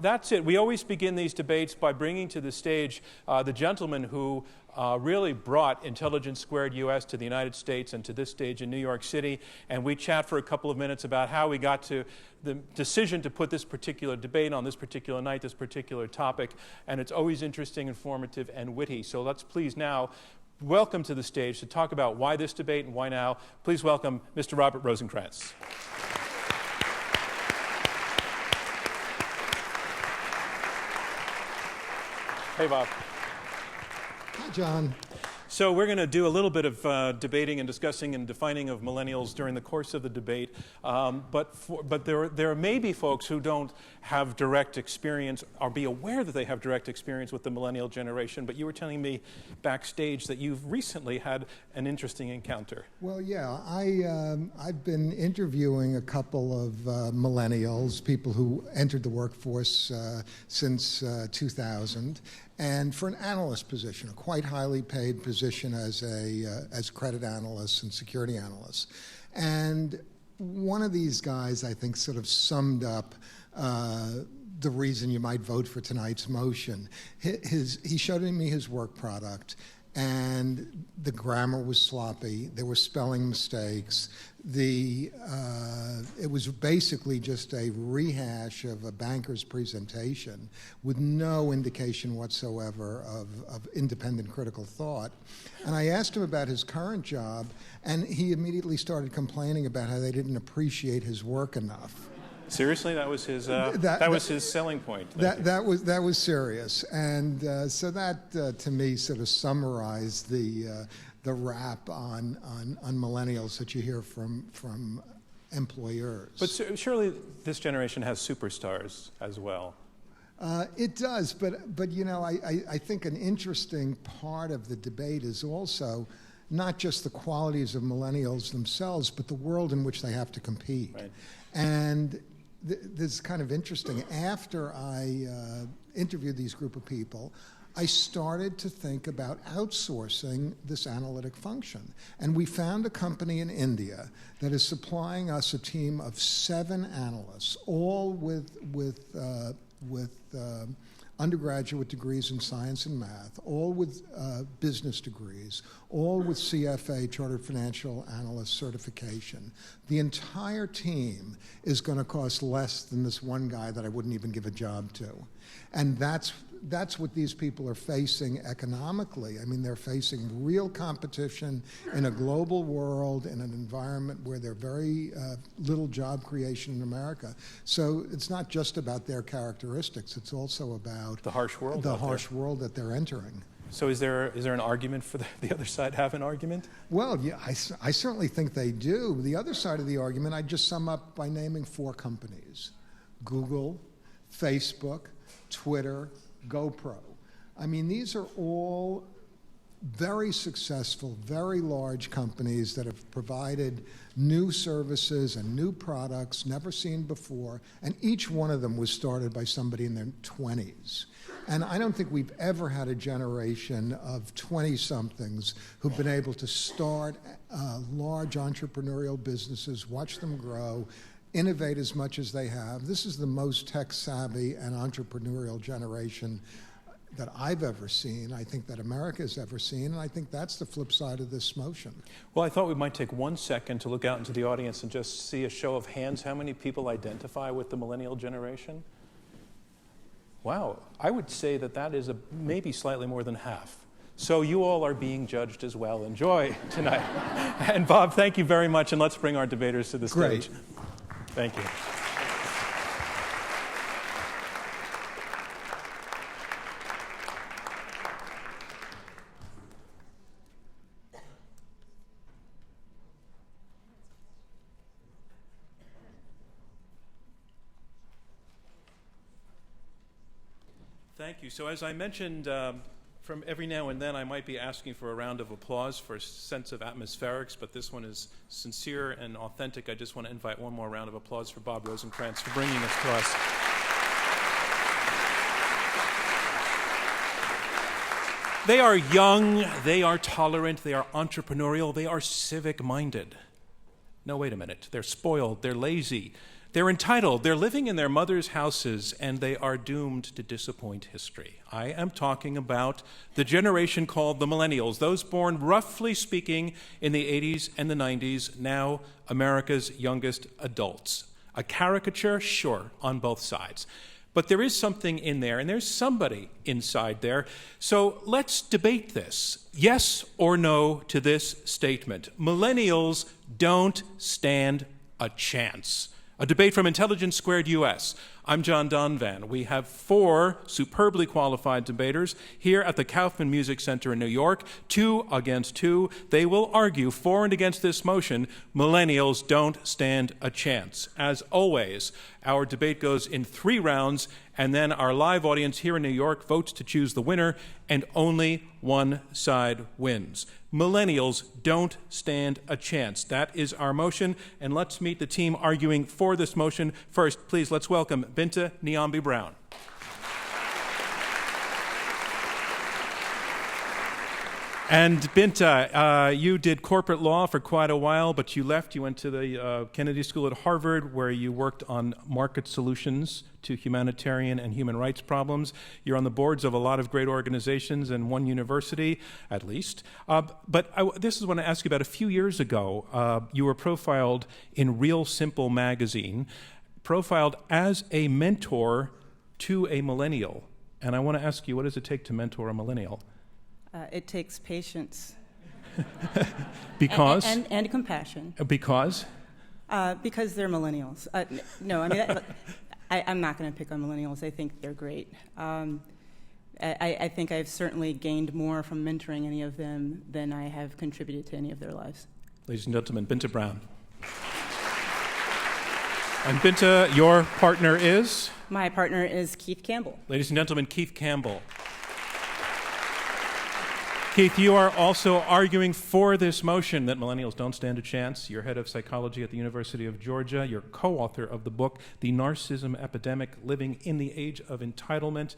That's it. We always begin these debates by bringing to the stage the gentleman who really brought Intelligence Squared US to the United States and to this stage in New York City. And we chat for a couple of minutes about how we got to the decision to put this particular debate on this particular night, this particular topic. And it's always interesting, informative, and witty. So let's please now welcome to the stage to talk about why this debate and why now. Please welcome Mr. Robert Rosenkranz. Hey, Bob. Hi, John. So we're going to do a little bit of debating and discussing and defining of millennials during the course of the debate. But there may be folks who don't have direct experience or be aware that they have direct experience with the millennial generation. But you were telling me backstage that you've recently had an interesting encounter. Well, yeah, I've been interviewing a couple of millennials, people who entered the workforce since 2000. And for an analyst position, a quite highly paid position as credit analysts and security analysts. And one of these guys, I think, sort of summed up the reason you might vote for tonight's motion. He showed me his work product, and the grammar was sloppy. There were spelling mistakes. It was basically just a rehash of a banker's presentation with no indication whatsoever of independent critical thought. And I asked him about his current job, and he immediately started complaining about how they didn't appreciate his work enough. Seriously, that was his that was his selling point. That was serious, and so that to me sort of summarized the rap on millennials that you hear from employers. But surely this generation has superstars as well. It does, but you know, I think an interesting part of the debate is also not just the qualities of millennials themselves, but the world in which they have to compete. Right. And this is kind of interesting. After I interviewed these group of people, I started to think about outsourcing this analytic function. And we found a company in India that is supplying us a team of 7 analysts, all with undergraduate degrees in science and math, all with business degrees, all with CFA, Chartered Financial Analyst certification. The entire team is going to cost less than this one guy that I wouldn't even give a job to. And that's what these people are facing economically. I mean, they're facing real competition in a global world, in an environment where there's very little job creation in America. So it's not just about their characteristics, it's also about the harsh world world that they're entering. So is there an argument for the other side have an argument? Well, yeah, I certainly think they do. The other side of the argument, I'd just sum up by naming 4 companies: Google, Facebook, Twitter, GoPro. I mean, these are all very successful, very large companies that have provided new services and new products never seen before, and each one of them was started by somebody in their 20s. And I don't think we've ever had a generation of 20-somethings who've been able to start large entrepreneurial businesses, watch them grow, innovate as much as they have. This is the most tech-savvy and entrepreneurial generation that I've ever seen, I think that America's ever seen, and I think that's the flip side of this motion. Well, I thought we might take 1 second to look out into the audience and just see a show of hands. How many people identify with the millennial generation? Wow, I would say that is maybe slightly more than half. So you all are being judged as well. Enjoy tonight. And Bob, thank you very much, and let's bring our debaters to the stage. Great. Thank you. Thank you. So as I mentioned, from every now and then I might be asking for a round of applause for a sense of atmospherics, but this one is sincere and authentic. I just want to invite one more round of applause for Bob Rosenkranz for bringing this to us. They are young, they are tolerant, they are entrepreneurial, they are civic-minded. No, wait a minute. They're spoiled, they're lazy, They're entitled, they're living in their mother's houses, and they are doomed to disappoint history. I am talking about the generation called the Millennials, those born, roughly speaking, in the 80s and the 90s, now America's youngest adults. A caricature, sure, on both sides. But there is something in there, and there's somebody inside there. So let's debate this. Yes or no to this statement. Millennials don't stand a chance. A debate from Intelligence Squared US. I'm John Donvan. We have 4 superbly qualified debaters here at the Kaufman Music Center in New York, 2 against 2. They will argue for and against this motion, millennials don't stand a chance. As always, our debate goes in 3 rounds, and then our live audience here in New York votes to choose the winner, and only one side wins. Millennials don't stand a chance. That is our motion, and let's meet the team arguing for this motion. First, please, let's welcome Binta Niambi-Brown. And Binta, you did corporate law for quite a while, but you left. You went to the Kennedy School at Harvard, where you worked on market solutions to humanitarian and human rights problems. You're on the boards of a lot of great organizations and one university, at least. This is what I want to ask you about. A few years ago, you were profiled in Real Simple magazine, profiled as a mentor to a millennial. And I want to ask you, what does it take to mentor a millennial? It takes patience. Because? And compassion. Because? Because they're millennials. No, I mean, I'm not going to pick on millennials. I think they're great. I think I've certainly gained more from mentoring any of them than I have contributed to any of their lives. Ladies and gentlemen, Binta Brown. And Binta, your partner is? My partner is Keith Campbell. Ladies and gentlemen, Keith Campbell. Keith, you are also arguing for this motion that millennials don't stand a chance. You're head of psychology at the University of Georgia. You're co-author of the book, The Narcissism Epidemic, Living in the Age of Entitlement.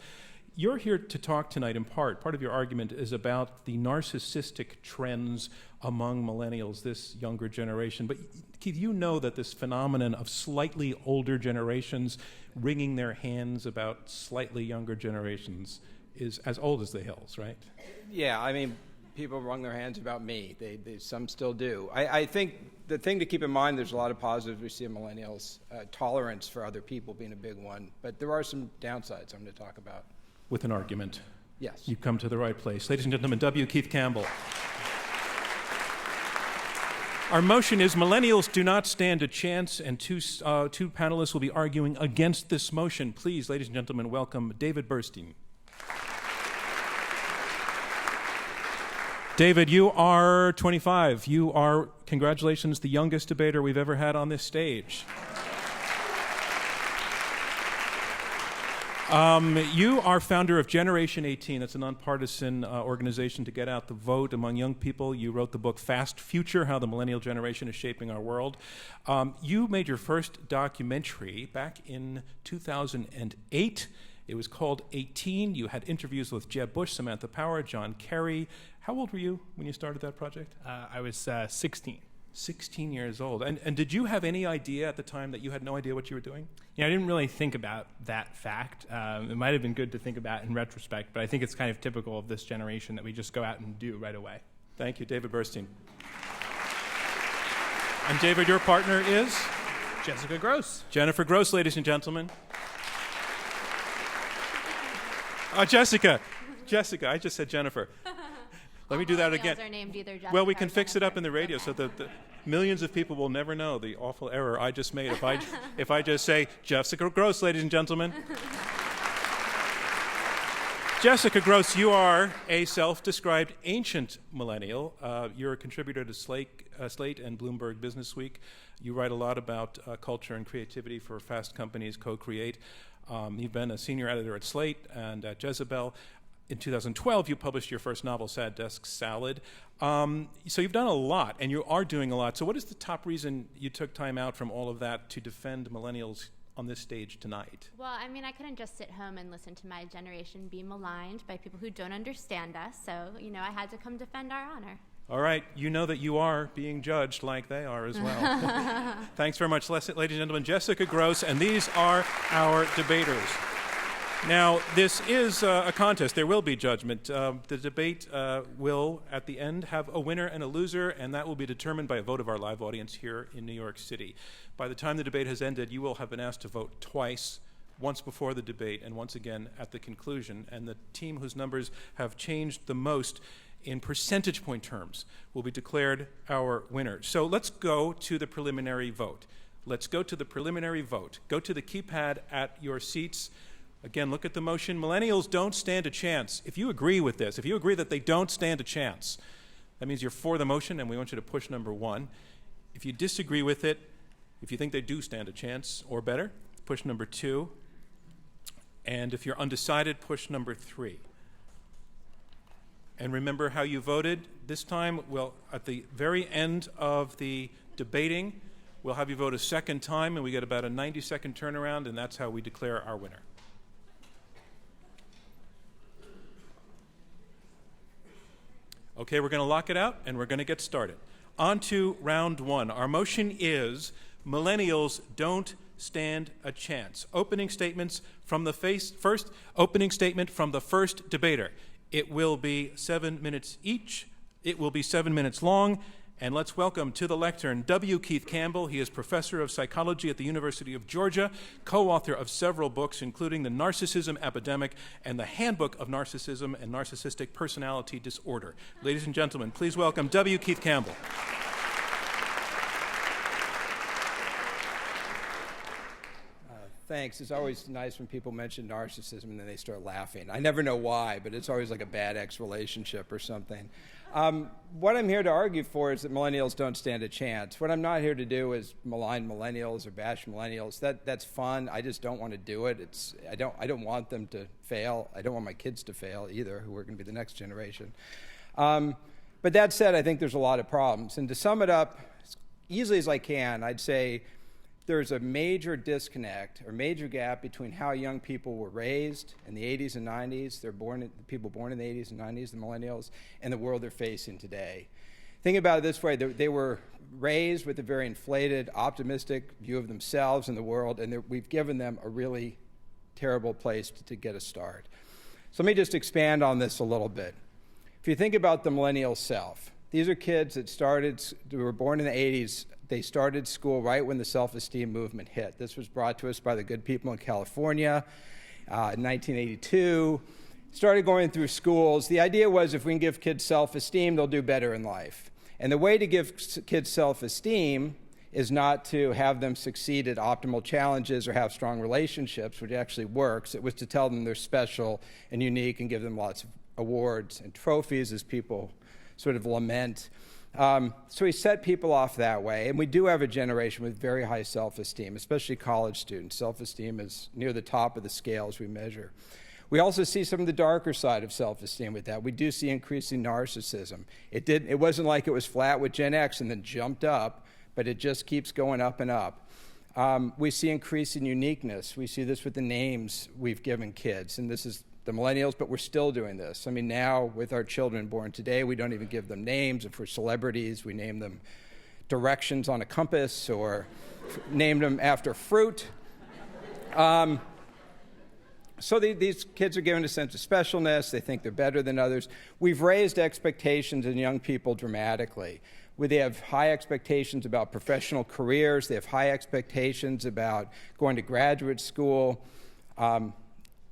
You're here to talk tonight in part. Part of your argument is about the narcissistic trends among millennials, this younger generation. But Keith, you know that this phenomenon of slightly older generations wringing their hands about slightly younger generations is as old as the hills, right? Yeah, I mean, people wrung their hands about me. Some still do. I think the thing to keep in mind, there's a lot of positives we see in millennials, tolerance for other people being a big one, but there are some downsides I'm going to talk about. With an argument. Yes. You've come to the right place. Ladies and gentlemen, W. Keith Campbell. Our motion is millennials do not stand a chance, and two panelists will be arguing against this motion. Please, ladies and gentlemen, welcome David Burstein. David, you are 25. You are, congratulations, the youngest debater we've ever had on this stage. You are founder of Generation 18. That's a nonpartisan organization to get out the vote among young people. You wrote the book Fast Future, How the Millennial Generation is Shaping Our World. You made your first documentary back in 2008. It was called 18. You had interviews with Jeb Bush, Samantha Power, John Kerry. How old were you when you started that project? I was 16. 16 years old. And did you have any idea at the time that you had no idea what you were doing? Yeah, I didn't really think about that fact. It might have been good to think about in retrospect, but I think it's kind of typical of this generation that we just go out and do right away. Thank you, David Burstein. And David, your partner is? Jessica Gross. Jennifer Gross, ladies and gentlemen. Jessica, I just said Jennifer. Let me do that again. Are named either Jessica well, we can or fix it Jennifer. up in the radio so that the millions of people will never know the awful error I just made if I just say Jessica Gross, ladies and gentlemen. Jessica Gross, you are a self-described ancient millennial. You're a contributor to Slate and Bloomberg Businessweek. You write a lot about culture and creativity for Fast Company's Co-Create. You've been a senior editor at Slate and at Jezebel. In 2012, you published your first novel, Sad Desk Salad. So you've done a lot, and you are doing a lot. So what is the top reason you took time out from all of that to defend millennials on this stage tonight? Well, I mean, I couldn't just sit home and listen to my generation be maligned by people who don't understand us. So, I had to come defend our honor. All right, you know that you are being judged like they are as well. Thanks very much, ladies and gentlemen. Jessica Gross, and these are our debaters. Now, this is a contest. There will be judgment. The debate will, at the end, have a winner and a loser, and that will be determined by a vote of our live audience here in New York City. By the time the debate has ended, you will have been asked to vote twice, once before the debate and once again at the conclusion, and the team whose numbers have changed the most in percentage point terms will be declared our winner. So let's go to the preliminary vote. Let's go to the preliminary vote. Go to the keypad at your seats. Again, look at the motion. Millennials don't stand a chance. If you agree with this, if you agree that they don't stand a chance, that means you're for the motion and we want you to push number 1. If you disagree with it, if you think they do stand a chance or better, push number 2. And if you're undecided, push number 3. And remember how you voted. This time, at the very end of the debating, we'll have you vote a second time, and we get about a 90-second turnaround, and that's how we declare our winner. Okay, we're going to lock it out, and we're going to get started. On to round 1. Our motion is millennials don't stand a chance. Opening statements from the first opening statement from the first debater. It will be 7 minutes each. It will be 7 minutes long. And let's welcome to the lectern W. Keith Campbell. He is professor of psychology at the University of Georgia, co-author of several books, including The Narcissism Epidemic and The Handbook of Narcissism and Narcissistic Personality Disorder. Ladies and gentlemen, please welcome W. Keith Campbell. Thanks. It's always nice when people mention narcissism and then they start laughing. I never know why, but it's always like a bad ex-relationship or something. What I'm here to argue for is that millennials don't stand a chance. What I'm not here to do is malign millennials or bash millennials. That's fun. I just don't want to do it. I don't want them to fail. I don't want my kids to fail either, who are going to be the next generation. But that said, I think there's a lot of problems. And to sum it up as easily as I can, I'd say there's a major disconnect or major gap between how young people were raised in the 80s and 90s, the people born in the 80s and 90s, the millennials, and the world they're facing today. Think about it this way. They were raised with a very inflated, optimistic view of themselves and the world, and we've given them a really terrible place to get a start. So let me just expand on this a little bit. If you think about the millennial self, these are kids that were born in the 80s. They started school right when the self-esteem movement hit. This was brought to us by the good people in California in 1982. Started going through schools. The idea was if we can give kids self-esteem, they'll do better in life. And the way to give kids self-esteem is not to have them succeed at optimal challenges or have strong relationships, which actually works. It was to tell them they're special and unique and give them lots of awards and trophies as people sort of lament. So we set people off that way, and we do have a generation with very high self-esteem, especially college students. Self-esteem is near the top of the scale as we measure. We also see some of the darker side of self-esteem with that. We do see increasing narcissism. It wasn't like it was flat with Gen X and then jumped up, but it just keeps going up and up. We see increasing uniqueness. We see this with the names we've given kids, and this is the millennials, but we're still doing this. I mean, now with our children born today, we don't even give them names. If we're celebrities, we name them directions on a compass or name them after fruit. So these kids are given a sense of specialness. They think they're better than others. We've raised expectations in young people dramatically. They have high expectations about professional careers. They have high expectations about going to graduate school.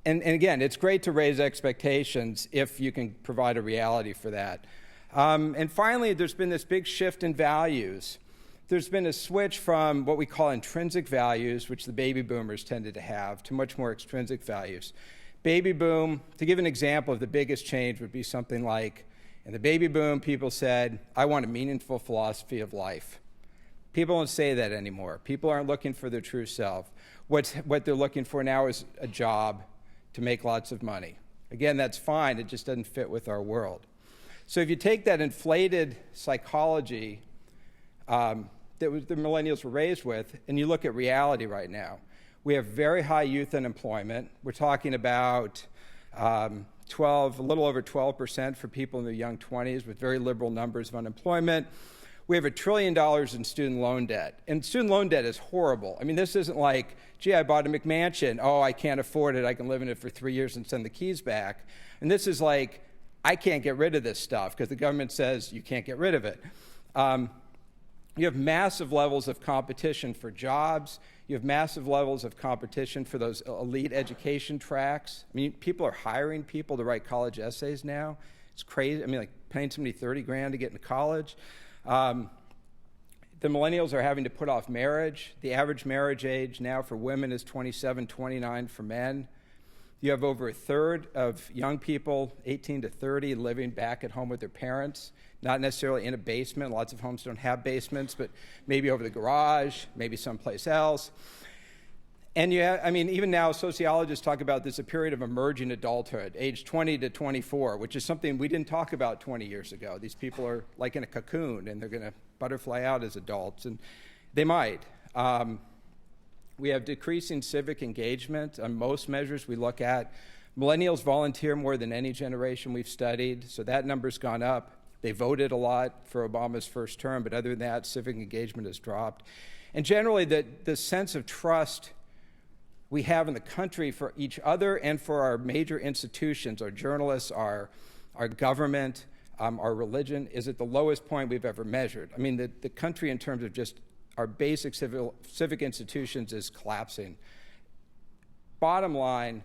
And again, it's great to raise expectations if you can provide a reality for that. And finally, there's been this big shift in values. There's been a switch from what we call intrinsic values, which the baby boomers tended to have, to much more extrinsic values. Baby boom, to give an example of the biggest change, would be something like, in the baby boom, people said, I want a meaningful philosophy of life. People don't say that anymore. People aren't looking for their true self. What they're looking for now is a job to make lots of money. Again, that's fine. It just doesn't fit with our world. So if you take that inflated psychology that the millennials were raised with, and you look at reality right now, we have very high youth unemployment. We're talking about a little over 12% for people in their young 20s with very liberal numbers of unemployment. We have $1 trillion in student loan debt. And student loan debt is horrible. I mean, this isn't like, gee, I bought a McMansion. Oh, I can't afford it. I can live in it for 3 years and send the keys back. And this is like, I can't get rid of this stuff because the government says you can't get rid of it. You have massive levels of competition for jobs. You have massive levels of competition for those elite education tracks. I mean, people are hiring people to write college essays now. It's crazy. I mean, like paying somebody $30,000 to get into college. The millennials are having to put off marriage. The average marriage age now for women is 27, 29 for men. You have over a third of young people, 18 to 30, living back at home with their parents, not necessarily in a basement. Lots of homes don't have basements, but maybe over the garage, maybe someplace else. And even now, sociologists talk about this, a period of emerging adulthood, age 20 to 24, which is something we didn't talk about 20 years ago. These people are like in a cocoon, and they're going to butterfly out as adults, and they might. We have decreasing civic engagement on most measures we look at. Millennials volunteer more than any generation we've studied, so that number's gone up. They voted a lot for Obama's first term, but other than that, civic engagement has dropped. And generally, the sense of trust we have in the country for each other and for our major institutions, our journalists, our government, our religion, is at the lowest point we've ever measured. I mean, the country in terms of just our basic civic institutions is collapsing. Bottom line,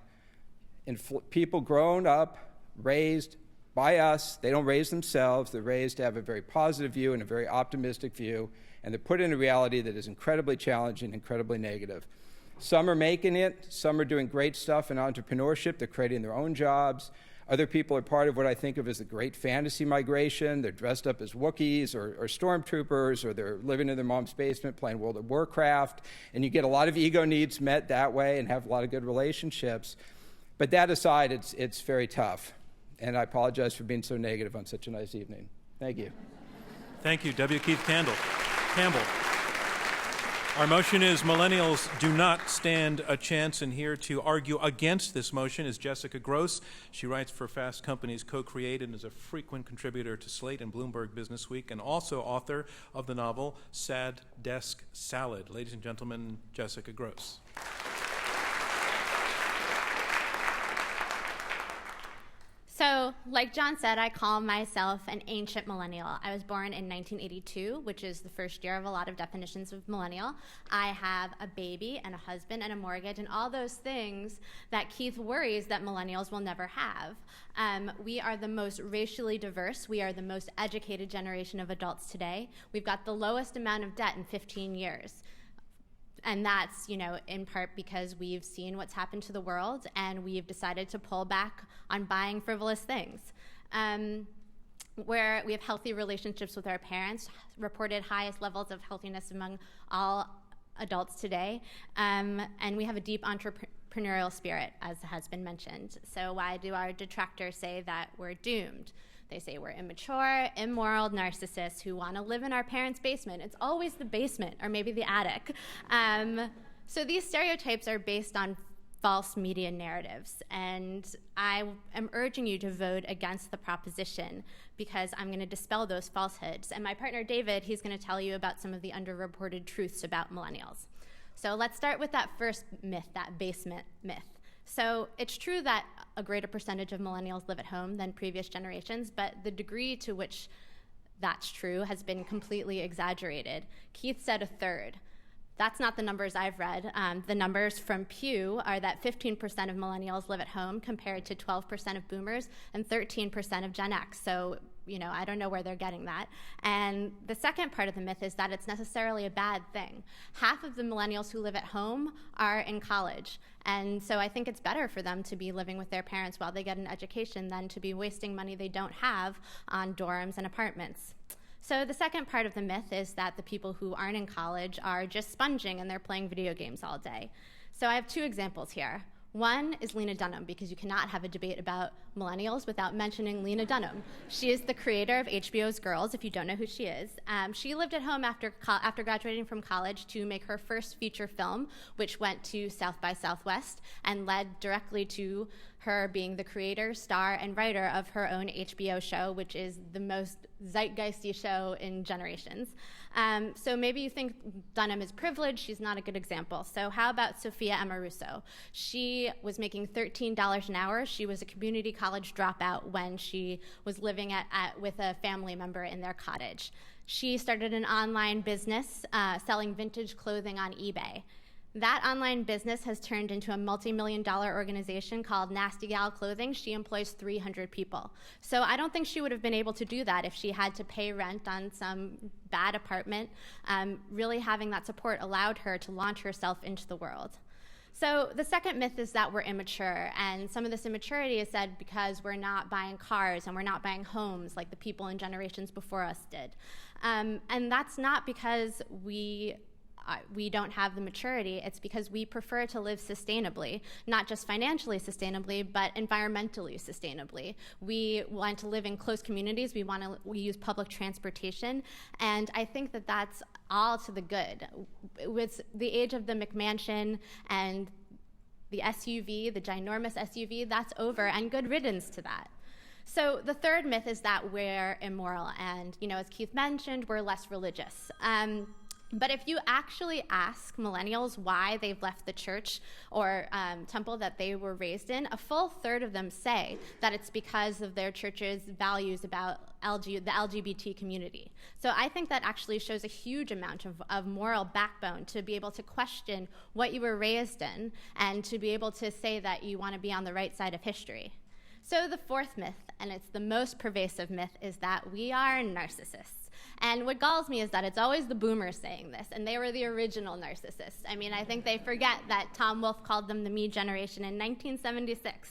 people grown up, raised by us, they don't raise themselves, they're raised to have a very positive view and a very optimistic view, and they're put in a reality that is incredibly challenging, incredibly negative. Some are making it, some are doing great stuff in entrepreneurship, they're creating their own jobs. Other people are part of what I think of as the great fantasy migration. They're dressed up as Wookiees or stormtroopers, or they're living in their mom's basement playing World of Warcraft. And you get a lot of ego needs met that way and have a lot of good relationships. But that aside, it's very tough. And I apologize for being so negative on such a nice evening. Thank you. Thank you, W. Keith Campbell. Our motion is millennials do not stand a chance, and here to argue against this motion is Jessica Gross. She writes for Fast Company's Co-Create and is a frequent contributor to Slate and Bloomberg Businessweek, and also author of the novel Sad Desk Salad. Ladies and gentlemen, Jessica Gross. So, like John said, I call myself an ancient millennial. I was born in 1982, which is the first year of a lot of definitions of millennial. I have a baby and a husband and a mortgage and all those things that Keith worries that millennials will never have. We are the most racially diverse. We are the most educated generation of adults today. We've got the lowest amount of debt in 15 years. And that's, in part because we've seen what's happened to the world and we've decided to pull back on buying frivolous things. Where we have healthy relationships with our parents, reported highest levels of healthiness among all adults today, and we have a deep entrepreneurial spirit, as has been mentioned. So why do our detractors say that we're doomed? They say we're immature, immoral narcissists who want to live in our parents' basement. It's always the basement or maybe the attic. So these stereotypes are based on false media narratives. And I am urging you to vote against the proposition because I'm going to dispel those falsehoods. And my partner, David, he's going to tell you about some of the underreported truths about millennials. So let's start with that first myth, that basement myth. So it's true that a greater percentage of millennials live at home than previous generations, but the degree to which that's true has been completely exaggerated. Keith said a third. That's not the numbers I've read. The numbers from Pew are that 15% of millennials live at home compared to 12% of boomers and 13% of Gen X. So, I don't know where they're getting that. And the second part of the myth is that it's necessarily a bad thing. Half of the millennials who live at home are in college. And so I think it's better for them to be living with their parents while they get an education than to be wasting money they don't have on dorms and apartments. So the second part of the myth is that the people who aren't in college are just sponging and they're playing video games all day. So I have two examples here. One is Lena Dunham, because you cannot have a debate about millennials without mentioning Lena Dunham. She is the creator of HBO's Girls, if you don't know who she is. She lived at home after graduating from college to make her first feature film, which went to South by Southwest and led directly to her being the creator, star, and writer of her own HBO show, which is the most zeitgeisty show in generations. So maybe you think Dunham is privileged. She's not a good example. So how about Sophia Amoruso? She was making $13 an hour. She was a community college dropout when she was living with a family member in their cottage. She started an online business selling vintage clothing on eBay. That online business has turned into a multi-million-dollar organization called Nasty Gal Clothing. She employs 300 people. So I don't think she would have been able to do that if she had to pay rent on some bad apartment. Really having that support allowed her to launch herself into the world. So the second myth is that we're immature, and some of this immaturity is said because we're not buying cars and we're not buying homes like the people in generations before us did. And that's not because we don't have the maturity. It's because we prefer to live sustainably, not just financially sustainably, but environmentally sustainably. We want to live in close communities. We use public transportation, and I think that that's all to the good. With the age of the McMansion and the SUV, the ginormous SUV, that's over, and good riddance to that. So the third myth is that we're immoral, and as Keith mentioned, we're less religious. But if you actually ask millennials why they've left the church or temple that they were raised in, a full third of them say that it's because of their church's values about the LGBT community. So I think that actually shows a huge amount of moral backbone to be able to question what you were raised in and to be able to say that you want to be on the right side of history. So the fourth myth, and it's the most pervasive myth, is that we are narcissists. And what galls me is that it's always the boomers saying this, and they were the original narcissists. I mean, I think they forget that Tom Wolfe called them the me generation in 1976.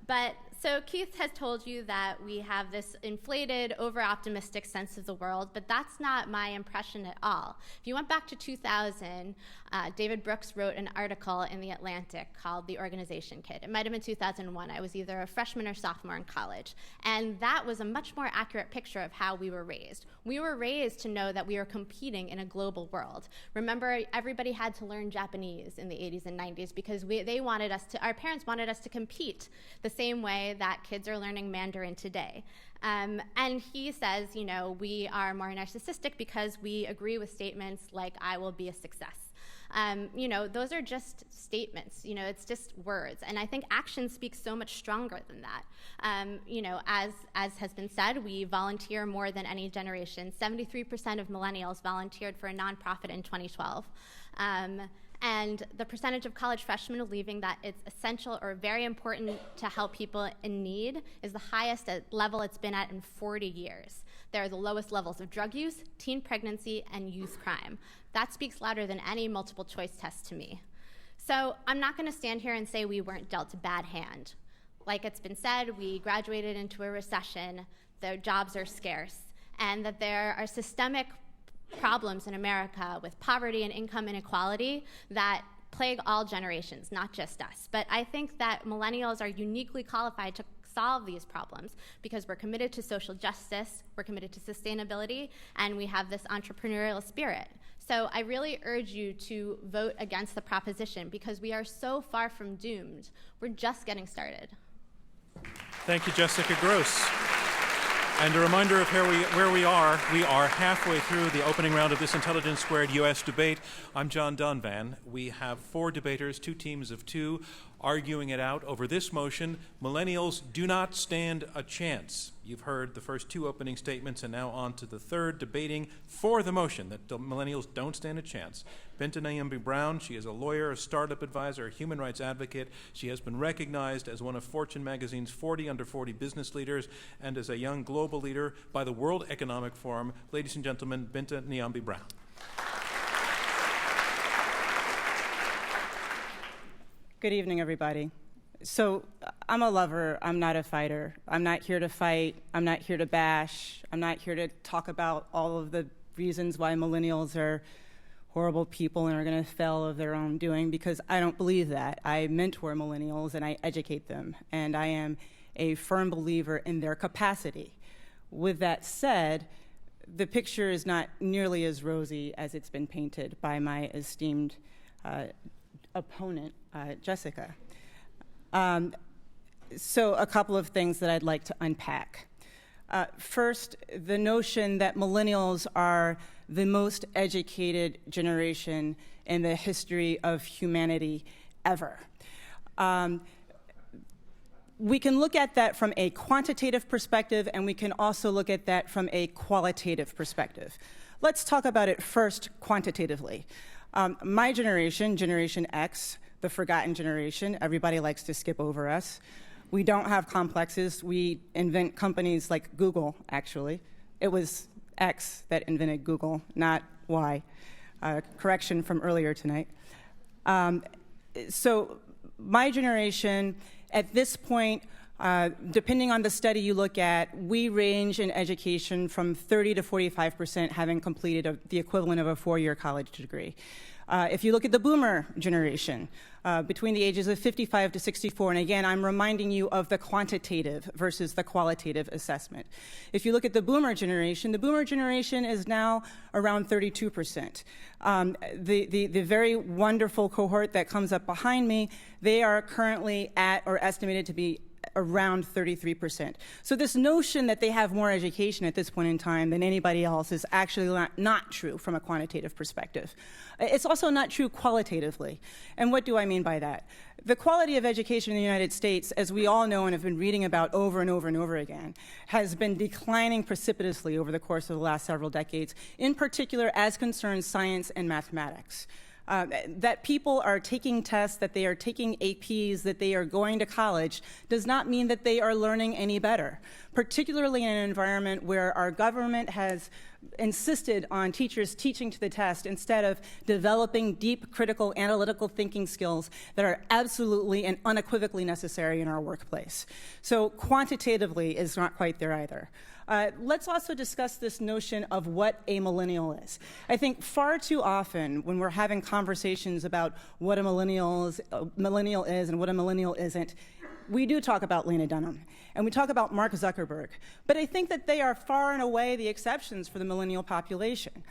But so Keith has told you that we have this inflated, over-optimistic sense of the world, but that's not my impression at all. If you went back to 2000, David Brooks wrote an article in The Atlantic called The Organization Kid. It might have been 2001. I was either a freshman or sophomore in college. And that was a much more accurate picture of how we were raised. We were raised to know that we were competing in a global world. Remember, everybody had to learn Japanese in the 80s and 90s because our parents wanted us to compete the same way that kids are learning Mandarin today. And he says, we are more narcissistic because we agree with statements like, I will be a success. Those are just statements, it's just words. And I think action speaks so much stronger than that. As has been said, we volunteer more than any generation. 73% of millennials volunteered for a nonprofit in 2012. And the percentage of college freshmen believing that it's essential or very important to help people in need is the highest level it's been at in 40 years. There are the lowest levels of drug use, teen pregnancy, and youth crime. That speaks louder than any multiple choice test to me. So I'm not going to stand here and say we weren't dealt a bad hand. Like it's been said, we graduated into a recession, the jobs are scarce, and that there are systemic problems in America with poverty and income inequality that plague all generations, not just us. But I think that millennials are uniquely qualified to solve these problems because we're committed to social justice, we're committed to sustainability, and we have this entrepreneurial spirit. So I really urge you to vote against the proposition because we are so far from doomed. We're just getting started. Thank you, Jessica Gross. And a reminder of where we are. We are halfway through the opening round of this Intelligence Squared U.S. debate. I'm John Donvan. We have 4 debaters, 2 teams of 2, arguing it out over this motion: millennials do not stand a chance. You've heard the first 2 opening statements, and now on to the third, debating for the motion that millennials don't stand a chance. Binta Nyambi-Brown, she is a lawyer, a startup advisor, a human rights advocate. She has been recognized as one of Fortune magazine's 40 under 40 business leaders and as a young global leader by the World Economic Forum. Ladies and gentlemen, Binta Nyambi-Brown. Good evening, everybody. So I'm a lover. I'm not a fighter. I'm not here to fight. I'm not here to bash. I'm not here to talk about all of the reasons why millennials are horrible people and are going to fail of their own doing, because I don't believe that. I mentor millennials and I educate them, and I am a firm believer in their capacity. With that said, the picture is not nearly as rosy as it's been painted by my esteemed opponent, Jessica. So a couple of things that I'd like to unpack. First, the notion that millennials are the most educated generation in the history of humanity ever. We can look at that from a quantitative perspective, and we can also look at that from a qualitative perspective. Let's talk about it first quantitatively. My generation, Generation X, the forgotten generation, everybody likes to skip over us. We don't have complexes. We invent companies like Google, actually. It was X that invented Google, not Y. Correction from earlier tonight. So my generation, at this point, depending on the study you look at, we range in education from 30 to 45% having completed the equivalent of a 4-year college degree. If you look at the boomer generation, between the ages of 55 to 64, and again, I'm reminding you of the quantitative versus the qualitative assessment. If you look at the boomer generation is now around 32%. The very wonderful cohort that comes up behind me, they are currently at or estimated to be around 33%. So this notion that they have more education at this point in time than anybody else is actually not true from a quantitative perspective. It's also not true qualitatively. And what do I mean by that? The quality of education in the United States, as we all know and have been reading about over and over and over again, has been declining precipitously over the course of the last several decades, in particular as concerns science and mathematics. That people are taking tests, that they are taking APs, that they are going to college, does not mean that they are learning any better, particularly in an environment where our government has insisted on teachers teaching to the test instead of developing deep, critical, analytical thinking skills that are absolutely and unequivocally necessary in our workplace. So quantitatively is not quite there either. Let's also discuss this notion of what a millennial is. I think far too often when we're having conversations about what a millennial is and what a millennial isn't, we do talk about Lena Dunham, and we talk about Mark Zuckerberg, but I think that they are far and away the exceptions for the millennial population.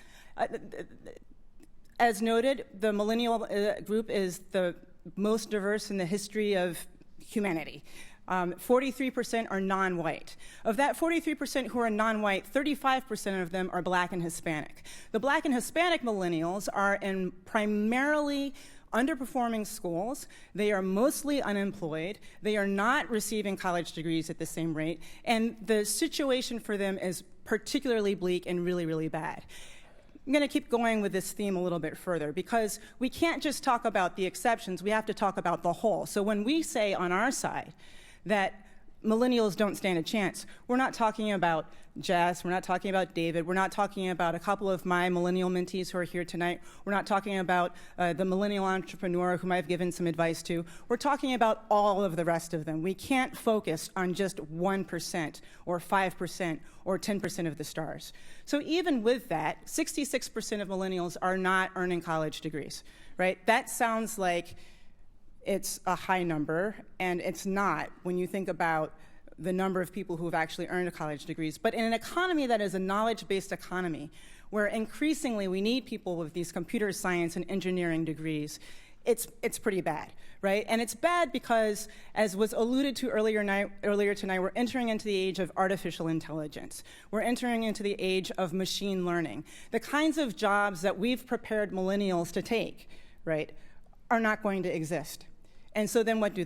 As noted, the millennial group is the most diverse in the history of humanity. 43% are non-white. Of that 43% who are non-white, 35% of them are Black and Hispanic. The Black and Hispanic millennials are in primarily underperforming schools. They are mostly unemployed. They are not receiving college degrees at the same rate. And the situation for them is particularly bleak and really, really bad. I'm going to keep going with this theme a little bit further because we can't just talk about the exceptions. We have to talk about the whole. So when we say on our side that millennials don't stand a chance, we're not talking about Jess, we're not talking about David, we're not talking about a couple of my millennial mentees who are here tonight, we're not talking about the millennial entrepreneur whom I've given some advice to, we're talking about all of the rest of them. We can't focus on just 1% or 5% or 10% of the stars. So even with that, 66% of millennials are not earning college degrees, right? That sounds like it's a high number, and it's not when you think about the number of people who have actually earned college degrees. But in an economy that is a knowledge-based economy, where increasingly we need people with these computer science and engineering degrees, it's pretty bad, right? And it's bad because, as was alluded to earlier tonight, we're entering into the age of artificial intelligence. We're entering into the age of machine learning. The kinds of jobs that we've prepared millennials to take, right, are not going to exist. And so then what do?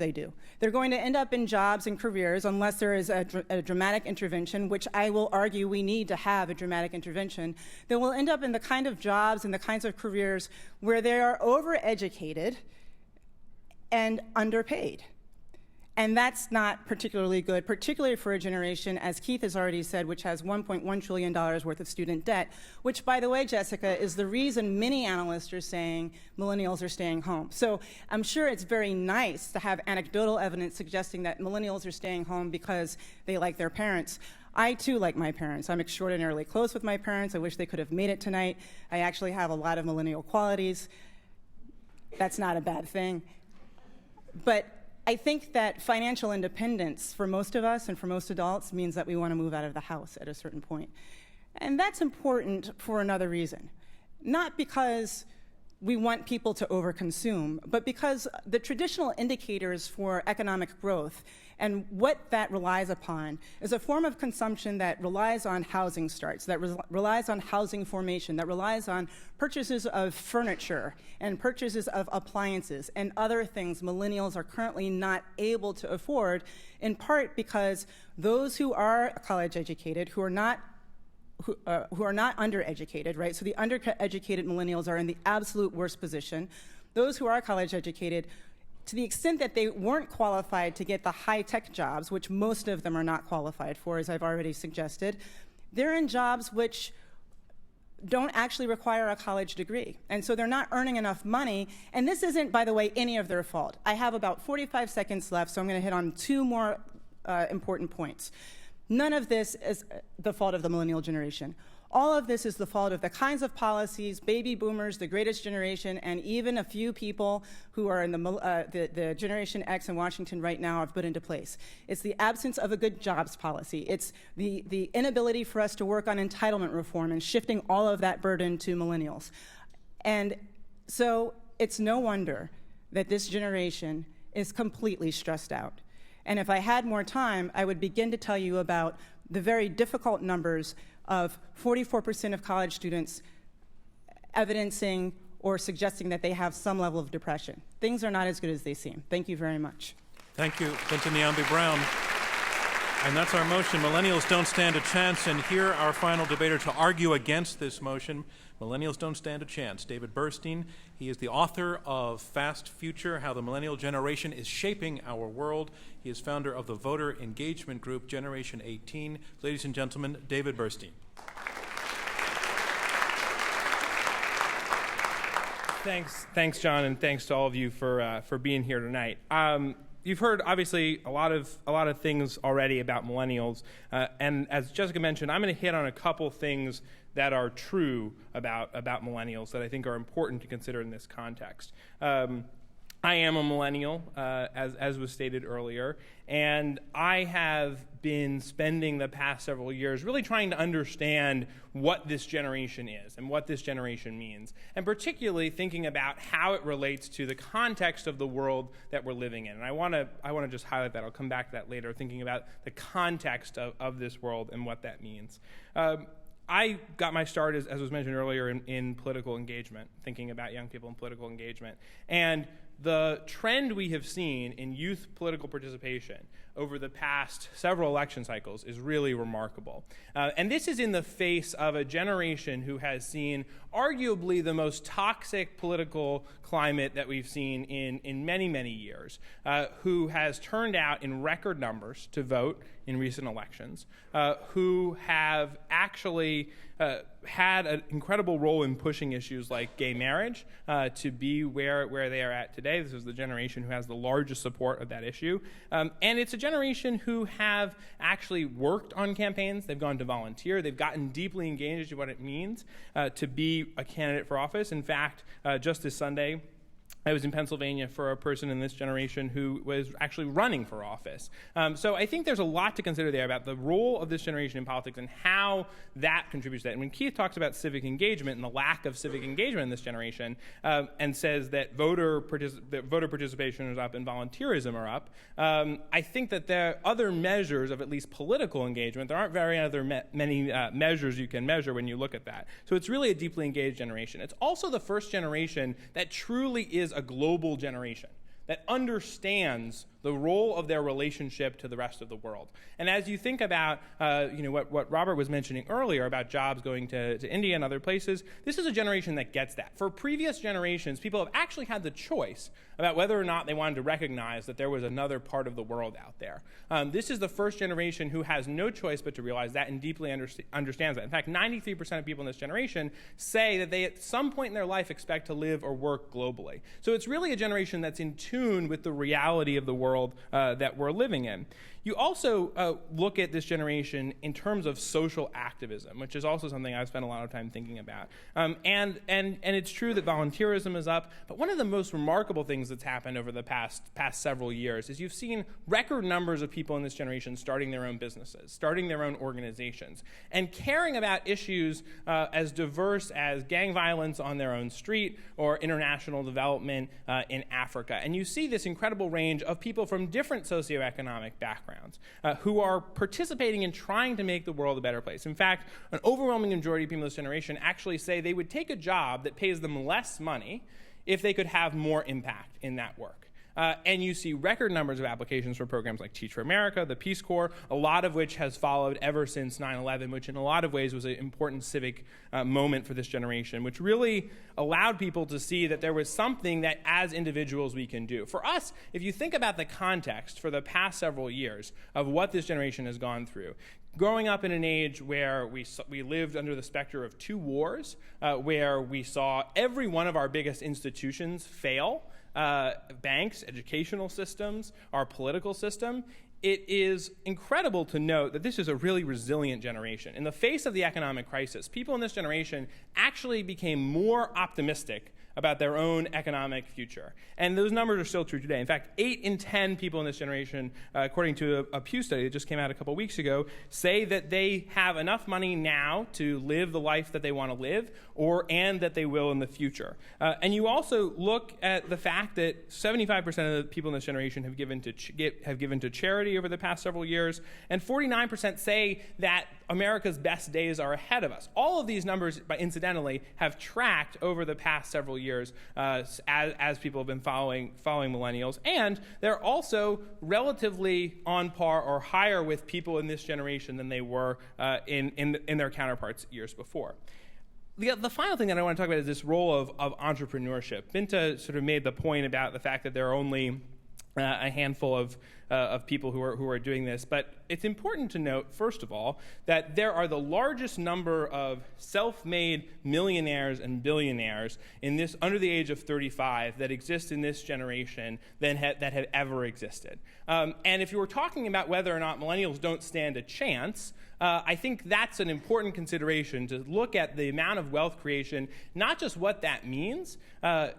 They're going to end up in jobs and careers, unless there is a dramatic intervention, which I will argue we need to have a dramatic intervention, that will end up in the kind of jobs and the kinds of careers where they are overeducated and underpaid. And that's not particularly good, particularly for a generation, as Keith has already said, which has $1.1 trillion worth of student debt, which, by the way, Jessica, is the reason many analysts are saying millennials are staying home. So I'm sure it's very nice to have anecdotal evidence suggesting that millennials are staying home because they like their parents. I, too, like my parents. I'm extraordinarily close with my parents. I wish they could have made it tonight. I actually have a lot of millennial qualities. That's not a bad thing. But I think that financial independence for most of us and for most adults means that we want to move out of the house at a certain point. And that's important for another reason. Not because we want people to overconsume, but because the traditional indicators for economic growth and what that relies upon is a form of consumption that relies on housing starts, that relies on housing formation, that relies on purchases of furniture and purchases of appliances and other things millennials are currently not able to afford, in part because those who are college educated, who are not undereducated, right? So the undereducated millennials are in the absolute worst position. Those who are college educated, to the extent that they weren't qualified to get the high-tech jobs, which most of them are not qualified for, as I've already suggested, they're in jobs which don't actually require a college degree. And so they're not earning enough money. And this isn't, by the way, any of their fault. I have about 45 seconds left, so I'm going to hit on two more important points. None of this is the fault of the millennial generation. All of this is the fault of the kinds of policies baby boomers, the greatest generation, and even a few people who are in the Generation X in Washington right now have put into place. It's the absence of a good jobs policy. It's the inability for us to work on entitlement reform and shifting all of that burden to millennials. And so it's no wonder that this generation is completely stressed out. And if I had more time, I would begin to tell you about the very difficult numbers of 44% of college students evidencing or suggesting that they have some level of depression. Things are not as good as they seem. Thank you very much. Thank you, Clinton Nyambi-Brown. And that's our motion, Millennials Don't Stand a Chance. And here, our final debater to argue against this motion, Millennials Don't Stand a Chance, David Burstein. He is the author of Fast Future, How the Millennial Generation is Shaping Our World. He is founder of the voter engagement group, Generation 18. Ladies and gentlemen, David Burstein. Thanks, John, and thanks to all of you for being here tonight. You've heard, obviously, a lot of things already about millennials, and as Jessica mentioned, I'm going to hit on a couple things that are true about millennials that I think are important to consider in this context. I am a millennial, as was stated earlier, and I have been spending the past several years really trying to understand what this generation is and what this generation means, and particularly thinking about how it relates to the context of the world that we're living in. And I want to just highlight that. I'll come back to that later, thinking about the context of this world and what that means. I got my start, as was mentioned earlier, in political engagement, thinking about young people in political engagement. And the trend we have seen in youth political participation over the past several election cycles is really remarkable. And this is in the face of a generation who has seen arguably the most toxic political climate that we've seen in many, many years, who has turned out in record numbers to vote in recent elections, who have actually had an incredible role in pushing issues like gay marriage to be where they are at today. This is the generation who has the largest support of that issue. And it's a generation who have actually worked on campaigns. They've gone to volunteer. They've gotten deeply engaged in what it means to be a candidate for office. In fact, just this Sunday, I was in Pennsylvania for a person in this generation who was actually running for office. So I think there's a lot to consider there about the role of this generation in politics and how that contributes to that. And when Keith talks about civic engagement and the lack of civic engagement in this generation and says that voter participation is up and volunteerism are up, I think that there are other measures of at least political engagement. There aren't many measures you can measure when you look at that. So it's really a deeply engaged generation. It's also the first generation that truly is a global generation that understands the role of their relationship to the rest of the world. And as you think about what Robert was mentioning earlier about jobs going to India and other places, this is a generation that gets that. For previous generations, people have actually had the choice about whether or not they wanted to recognize that there was another part of the world out there. This is the first generation who has no choice but to realize that and deeply understands that. In fact, 93% of people in this generation say that they at some point in their life expect to live or work globally. So it's really a generation that's in tune with the reality of the world that we're living in. You also look at this generation in terms of social activism, which is also something I've spent a lot of time thinking about. And it's true that volunteerism is up, but one of the most remarkable things that's happened over the past several years is you've seen record numbers of people in this generation starting their own businesses, starting their own organizations, and caring about issues as diverse as gang violence on their own street or international development in Africa. And you see this incredible range of people from different socioeconomic backgrounds who are participating in trying to make the world a better place. In fact, an overwhelming majority of people in this generation actually say they would take a job that pays them less money if they could have more impact in that work. And you see record numbers of applications for programs like Teach for America, the Peace Corps, a lot of which has followed ever since 9/11, which in a lot of ways was an important civic moment for this generation, which really allowed people to see that there was something that as individuals we can do. For us, if you think about the context for the past several years of what this generation has gone through, growing up in an age where we lived under the specter of 2 wars, where we saw every one of our biggest institutions fail, banks, educational systems, our political system, it is incredible to note that this is a really resilient generation. In the face of the economic crisis, people in this generation actually became more optimistic about their own economic future. And those numbers are still true today. In fact, 8 in 10 people in this generation, according to a Pew study that just came out a couple weeks ago, say that they have enough money now to live the life that they want to live, and that they will in the future. And you also look at the fact that 75% of the people in this generation have given to charity over the past several years, and 49% say that America's best days are ahead of us. All of these numbers, incidentally, have tracked over the past several years as people have been following millennials, and they're also relatively on par or higher with people in this generation than they were in their counterparts years before. The final thing that I want to talk about is this role of entrepreneurship. Binta sort of made the point about the fact that there are only a handful of people who are doing this, but it's important to note, first of all, that there are the largest number of self-made millionaires and billionaires under the age of 35 that exist in this generation that have ever existed. And if you were talking about whether or not millennials don't stand a chance, I think that's an important consideration to look at the amount of wealth creation, not just what that means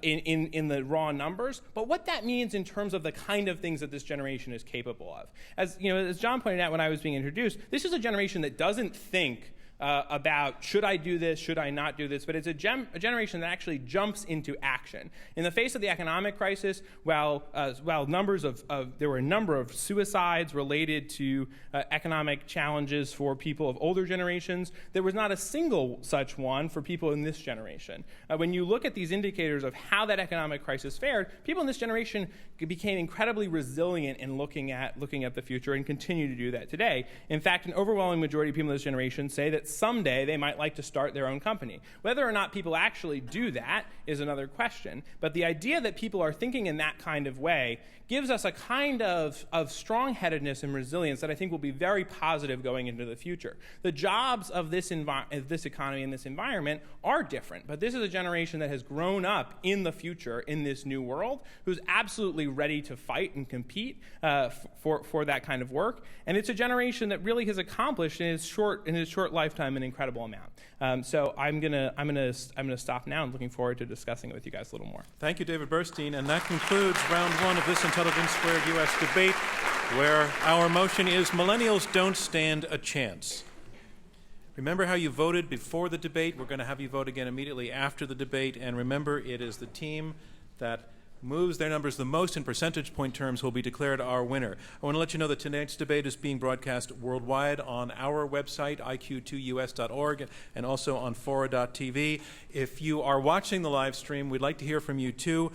in the raw numbers, but what that means in terms of the kind of things that this generation is capable of. As John pointed out when I was being introduced, this is a generation that doesn't think about should I do this, should I not do this, but it's a generation that actually jumps into action. In the face of the economic crisis, while there were a number of suicides related to economic challenges for people of older generations, there was not a single such one for people in this generation. When you look at these indicators of how that economic crisis fared, people in this generation became incredibly resilient in looking at the future and continue to do that today. In fact, an overwhelming majority of people in this generation say that someday they might like to start their own company. Whether or not people actually do that is another question, but the idea that people are thinking in that kind of way gives us a kind of strong-headedness and resilience that I think will be very positive going into the future. The jobs of this economy and this environment are different, but this is a generation that has grown up in the future in this new world, who's absolutely ready to fight and compete for that kind of work, and it's a generation that really has accomplished in its short lifetime an incredible amount. So I'm gonna stop now. I'm looking forward to discussing it with you guys a little more. Thank you, David Burstein, and that concludes round 1 of this Intelligence Squared U.S. debate, where our motion is millennials don't stand a chance. Remember how you voted before the debate. We're going to have you vote again immediately after the debate, and remember, it is the team that moves their numbers the most in percentage point terms will be declared our winner. I want to let you know that tonight's debate is being broadcast worldwide on our website, iq2us.org, and also on Fora.tv. If you are watching the live stream, we'd like to hear from you too.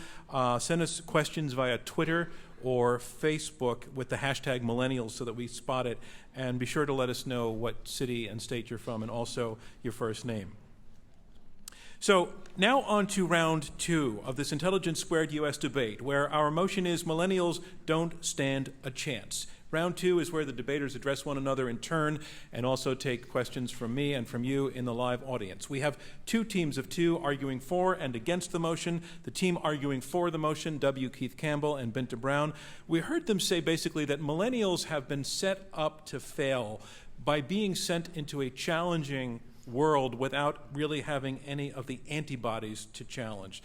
Send us questions via Twitter or Facebook with the hashtag millennials so that we spot it. And be sure to let us know what city and state you're from and also your first name. So now on to round 2 of this Intelligence Squared US debate, where our motion is millennials don't stand a chance. Round 2 is where the debaters address one another in turn and also take questions from me and from you in the live audience. We have 2 teams of 2 arguing for and against the motion. The team arguing for the motion, W. Keith Campbell and Binta Brown, we heard them say basically that millennials have been set up to fail by being sent into a challenging world without really having any of the antibodies to challenge.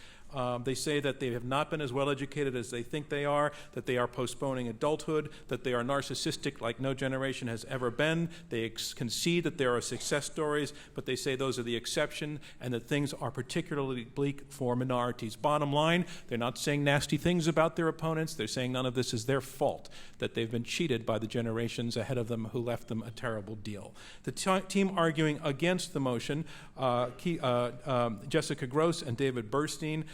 They say that they have not been as well educated as they think they are, that they are postponing adulthood, that they are narcissistic like no generation has ever been. They concede that there are success stories, but they say those are the exception and that things are particularly bleak for minorities. Bottom line, they're not saying nasty things about their opponents. They're saying none of this is their fault, that they've been cheated by the generations ahead of them who left them a terrible deal. The team arguing against the motion, Jessica Gross and David Burstein,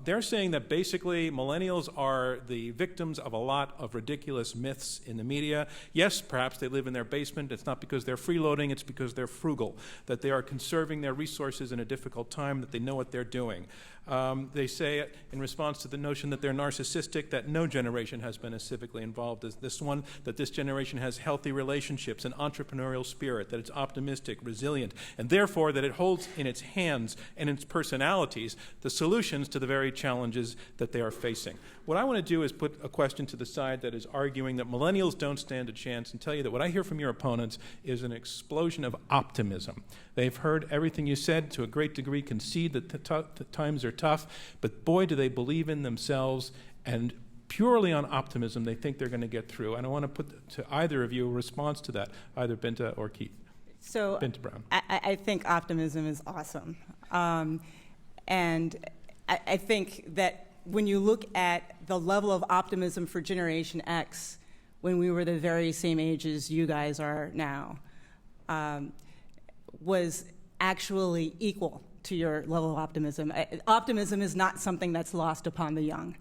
they're saying that basically millennials are the victims of a lot of ridiculous myths in the media. Yes, perhaps they live in their basement. It's not because they're freeloading, it's because they're frugal, that they are conserving their resources in a difficult time, that they know what they're doing. They say in response to the notion that they're narcissistic, that no generation has been as civically involved as this one, that this generation has healthy relationships, an entrepreneurial spirit, that it's optimistic, resilient, and therefore that it holds in its hands and its personalities the solutions to the very challenges that they are facing. What I want to do is put a question to the side that is arguing that millennials don't stand a chance and tell you that what I hear from your opponents is an explosion of optimism. They've heard everything you said, to a great degree concede that the times are tough, but boy, do they believe in themselves, and purely on optimism, they think they're going to get through. And I want to put to either of you a response to that, either Binta or Keith. So Binta Brown. I think optimism is awesome. And I think that when you look at the level of optimism for Generation X, when we were the very same age as you guys are now, was actually equal to your level of optimism. Optimism is not something that's lost upon the young,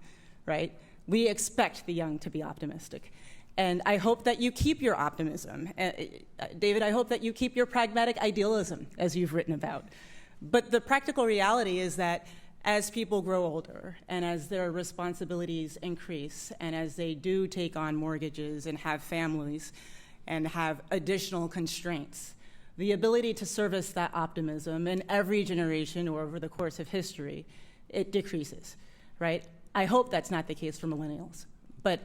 right? We expect the young to be optimistic. And I hope that you keep your optimism. David, I hope that you keep your pragmatic idealism, as you've written about. But the practical reality is that as people grow older and as their responsibilities increase and as they do take on mortgages and have families and have additional constraints, the ability to service that optimism in every generation or over the course of history, it decreases, right? I hope that's not the case for millennials, but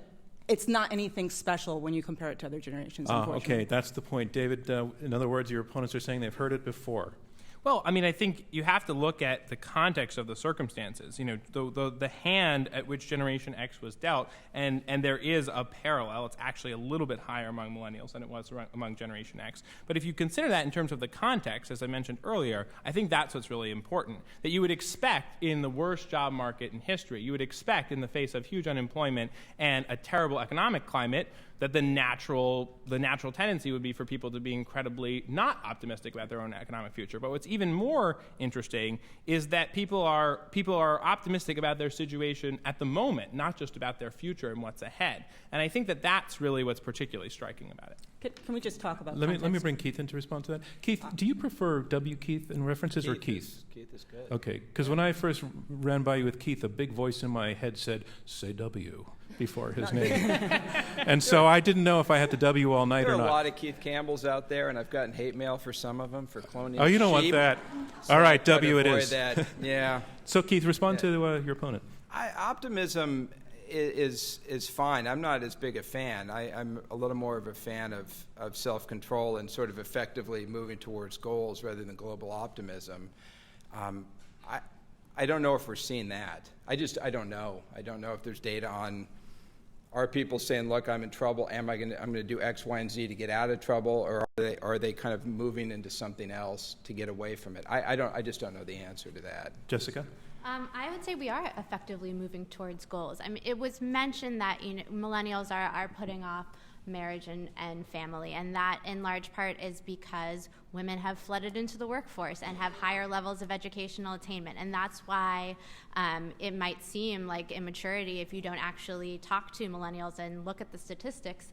it's not anything special when you compare it to other generations, unfortunately. Okay, that's the point. David, in other words, your opponents are saying they've heard it before. Well, I mean, I think you have to look at the context of the circumstances. You know, the hand at which Generation X was dealt, and there is a parallel. It's actually a little bit higher among millennials than it was among Generation X. But if you consider that in terms of the context, as I mentioned earlier, I think that's what's really important. That you would expect in the worst job market in history, you would expect in the face of huge unemployment and a terrible economic climate, that the natural tendency would be for people to be incredibly not optimistic about their own economic future. But what's even more interesting is that people are optimistic about their situation at the moment, not just about their future and what's ahead. And I think that that's really what's particularly striking about it. Can we just talk about Let me bring Keith in to respond to that. Keith, do you prefer W. Keith in references or Keith? Keith is good. Okay, because when I first ran by you with Keith, a big voice in my head said, "Say W." before his name. And so I didn't know if I had to W all night or not. There are a lot of Keith Campbells out there, and I've gotten hate mail for some of them for cloning Oh, you don't want that. So all right, W it is. That. Yeah. So, Keith, respond to your opponent. Optimism is fine. I'm not as big a fan. I'm a little more of a fan of self-control and sort of effectively moving towards goals rather than global optimism. I don't know if we're seeing that. I don't know. I don't know if there's data on, are people saying, look, I'm in trouble, I'm going to do X, Y, and Z to get out of trouble, or are they kind of moving into something else to get away from it? I just don't know the answer to that. Jessica? I would say we are effectively moving towards goals. I mean, it was mentioned that millennials are putting off marriage and family. And that, in large part, is because women have flooded into the workforce and have higher levels of educational attainment. And that's why it might seem like immaturity if you don't actually talk to millennials and look at the statistics.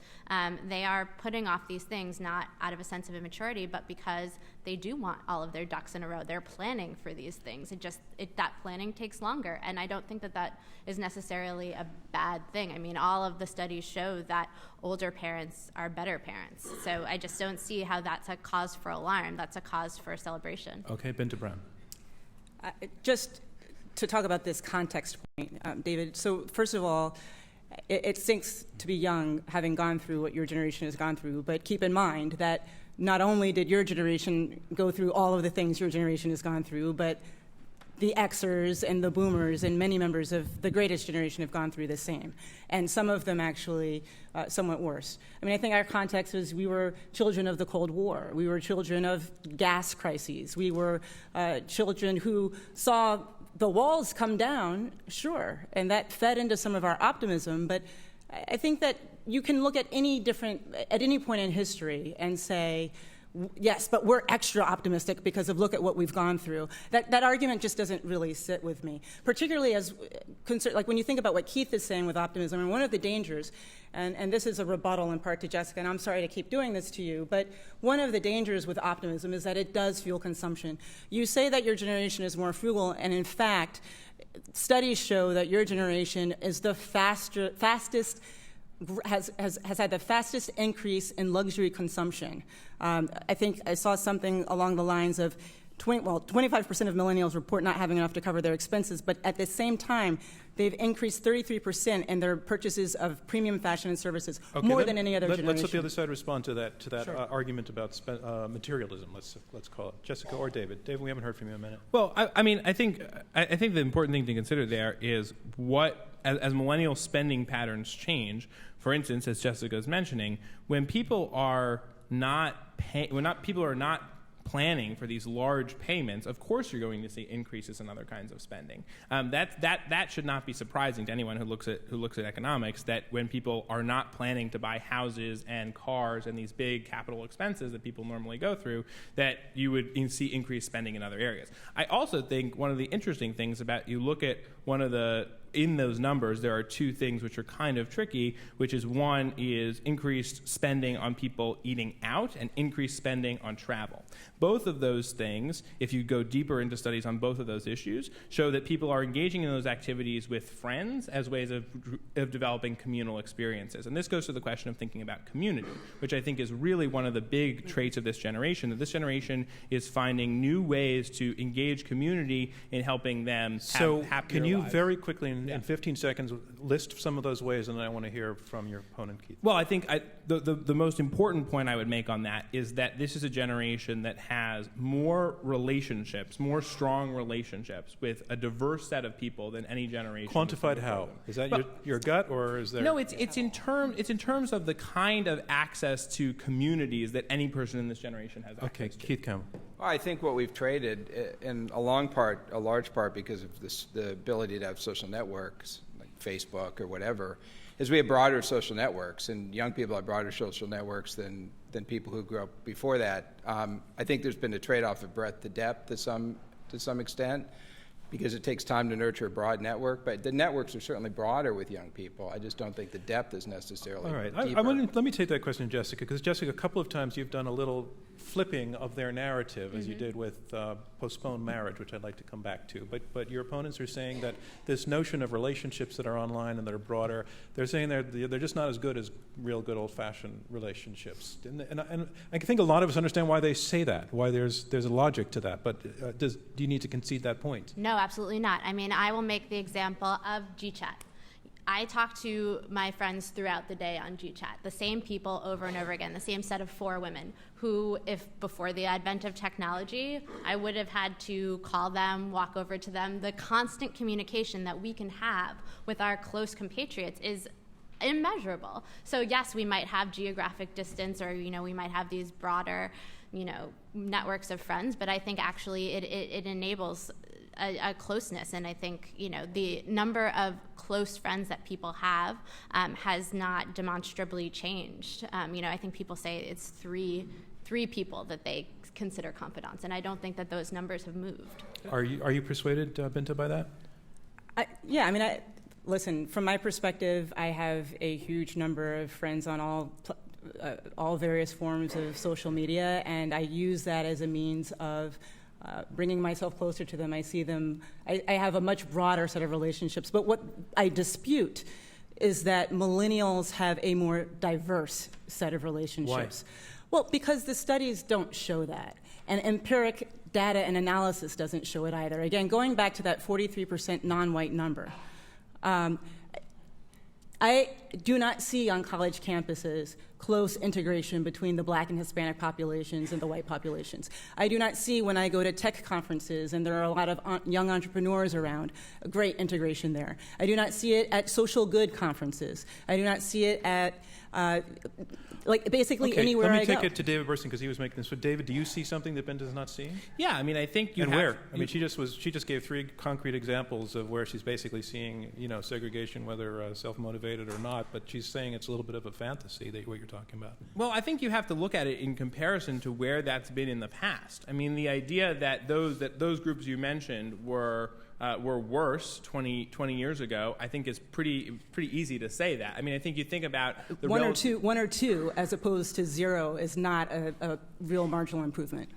They are putting off these things not out of a sense of immaturity, but because they do want all of their ducks in a row. They're planning for these things. That planning takes longer. And I don't think that is necessarily a bad thing. I mean, all of the studies show that older parents are better parents. So I just don't see how that's a cause for alarm. That's a cause for celebration. Okay, Binta Brown. Just to talk about this context point, David, so first of all, it stinks to be young, having gone through what your generation has gone through, but keep in mind that not only did your generation go through all of the things your generation has gone through, but the Xers and the Boomers and many members of the greatest generation have gone through the same, and some of them actually somewhat worse. I mean, I think our context was we were children of the Cold War. We were children of gas crises. We were children who saw the walls come down, sure, and that fed into some of our optimism, but I think that you can look at any point in history and say, yes, but we're extra optimistic because of look at what we've gone through. That argument just doesn't really sit with me, particularly as like when you think about what Keith is saying with optimism. And one of the dangers, and this is a rebuttal in part to Jessica, and I'm sorry to keep doing this to you, but one of the dangers with optimism is that it does fuel consumption. You say that your generation is more frugal, and in fact, studies show that your generation is the fastest has had the fastest increase in luxury consumption. I think I saw something along the lines of 25% of millennials report not having enough to cover their expenses, but at the same time, they've increased 33% in their purchases of premium fashion and services, more than any other generation. Let's let the other side respond to that Sure. Argument about materialism. Let's call it Jessica or David. David, we haven't heard from you in a minute. Well, I think the important thing to consider there is as millennial spending patterns change. For instance, as Jessica is mentioning, when people are not planning for these large payments, of course you're going to see increases in other kinds of spending. That should not be surprising to anyone who looks at economics, that when people are not planning to buy houses and cars and these big capital expenses that people normally go through, that you would see increased spending in other areas. I also think one of the interesting things about, you look at in those numbers, there are two things which are kind of tricky, which is one is increased spending on people eating out and increased spending on travel. Both of those things, if you go deeper into studies on both of those issues, show that people are engaging in those activities with friends as ways of developing communal experiences. And this goes to the question of thinking about community, which I think is really one of the big traits of this generation, that this generation is finding new ways to engage community in helping them have happier lives. Can you very quickly, in 15 seconds, list some of those ways, and then I want to hear from your opponent, Keith. Well, I think the most important point I would make on that is that this is a generation that has more strong relationships with a diverse set of people than any generation. Quantified how? Is that your gut, or is there? No, it's in terms of the kind of access to communities that any person in this generation has access to. Keith Campbell. Well, I think what we've traded, in a large part because of the ability to have social networks, like Facebook or whatever, is we have broader social networks, and young people have broader social networks than people who grew up before that. I think there's been a trade-off of breadth to depth to some extent, because it takes time to nurture a broad network, but the networks are certainly broader with young people. I just don't think the depth is necessarily All right. deeper. Let me take that question, Jessica, because Jessica, a couple of times you've done a little flipping of their narrative, as you did with postponed marriage, which I'd like to come back to. But your opponents are saying that this notion of relationships that are online and that are broader, they're saying they're just not as good as real good old-fashioned relationships. And I think a lot of us understand why they say that, why there's a logic to that. But do you need to concede that point? No, absolutely not. I mean, I will make the example of GChat. I talk to my friends throughout the day on GChat, the same people over and over again, the same set of 4 women who, if before the advent of technology, I would have had to call them, walk over to them. The constant communication that we can have with our close compatriots is immeasurable. So yes, we might have geographic distance, or we might have these broader networks of friends, but I think actually it enables a closeness. And I think, the number of close friends that people have has not demonstrably changed. I think people say it's three people that they consider confidants, and I don't think that those numbers have moved. Are you persuaded, Binta, by that? Listen, from my perspective, I have a huge number of friends on all various forms of social media, and I use that as a means of bringing myself closer to them. I see them, I have a much broader set of relationships, but what I dispute is that millennials have a more diverse set of relationships. Why? Well, because the studies don't show that, and empiric data and analysis doesn't show it either. Again, going back to that 43% non-white number, I do not see on college campuses close integration between the Black and Hispanic populations and the white populations. I do not see, when I go to tech conferences and there are a lot of young entrepreneurs around, a great integration there. I do not see it at social good conferences. I do not see it at basically anywhere I go. Let me take it to David Burstyn because he was making this. So, David, do you see something that Binta's not seeing? Yeah, I think you and have... where? She just gave 3 concrete examples of where she's basically seeing, segregation, whether self-motivated or not, but she's saying it's a little bit of a fantasy, what you're talking about. Well, I think you have to look at it in comparison to where that's been in the past. The idea that those groups you mentioned were worse 20 years ago, I think is pretty easy to say that. I think you think about the one or two as opposed to 0 is not a real marginal improvement.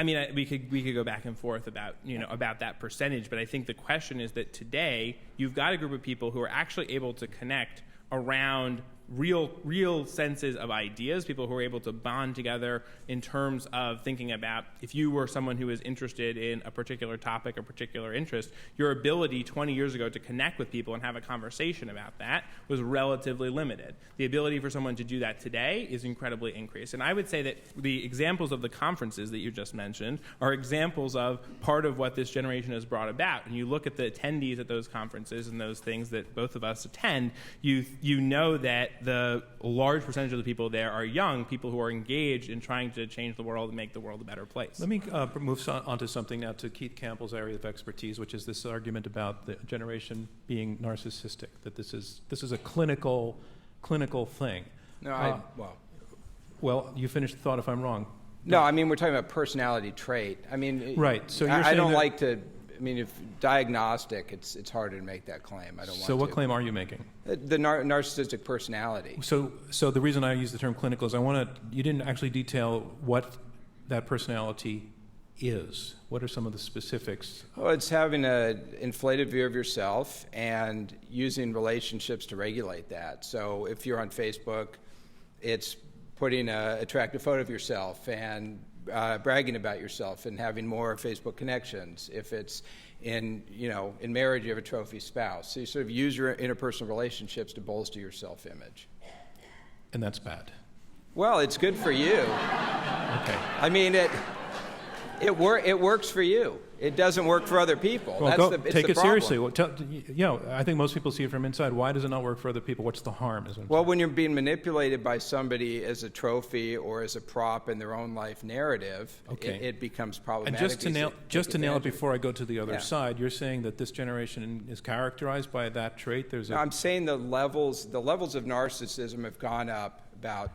We could go back and forth about about that percentage, but I think the question is that today you've got a group of people who are actually able to connect around real senses of ideas, people who are able to bond together in terms of thinking about, if you were someone who is interested in a particular topic or particular interest, your ability 20 years ago to connect with people and have a conversation about that was relatively limited. The ability for someone to do that today is incredibly increased. And I would say that the examples of the conferences that you just mentioned are examples of part of what this generation has brought about. And you look at the attendees at those conferences and those things that both of us attend, you know that the large percentage of the people there are young people who are engaged in trying to change the world and make the world a better place. Let me move on to something now, to Keith Campbell's area of expertise, which is this argument about the generation being narcissistic, that this is a clinical thing. No, Well, you finish the thought if I'm wrong. No, we're talking about personality trait. Right. So you're saying I don't like to. If diagnostic, it's harder to make that claim. I don't want to. So what claim are you making? The narcissistic personality. So the reason I use the term clinical is you didn't actually detail what that personality is. What are some of the specifics? Well, it's having an inflated view of yourself and using relationships to regulate that. So if you're on Facebook, it's putting an attractive photo of yourself and bragging about yourself and having more Facebook connections. If it's in marriage, you have a trophy spouse. So you sort of use your interpersonal relationships to bolster your self-image. And that's bad. Well, it's good for you. Okay. It works for you. It doesn't work for other people. Well, take it seriously. Well, I think most people see it from inside. Why does it not work for other people? What's the harm? When you're being manipulated by somebody as a trophy or as a prop in their own life narrative, it becomes problematic. And just to nail it before I go to the other side, you're saying that this generation is characterized by that trait? I'm saying the levels of narcissism have gone up about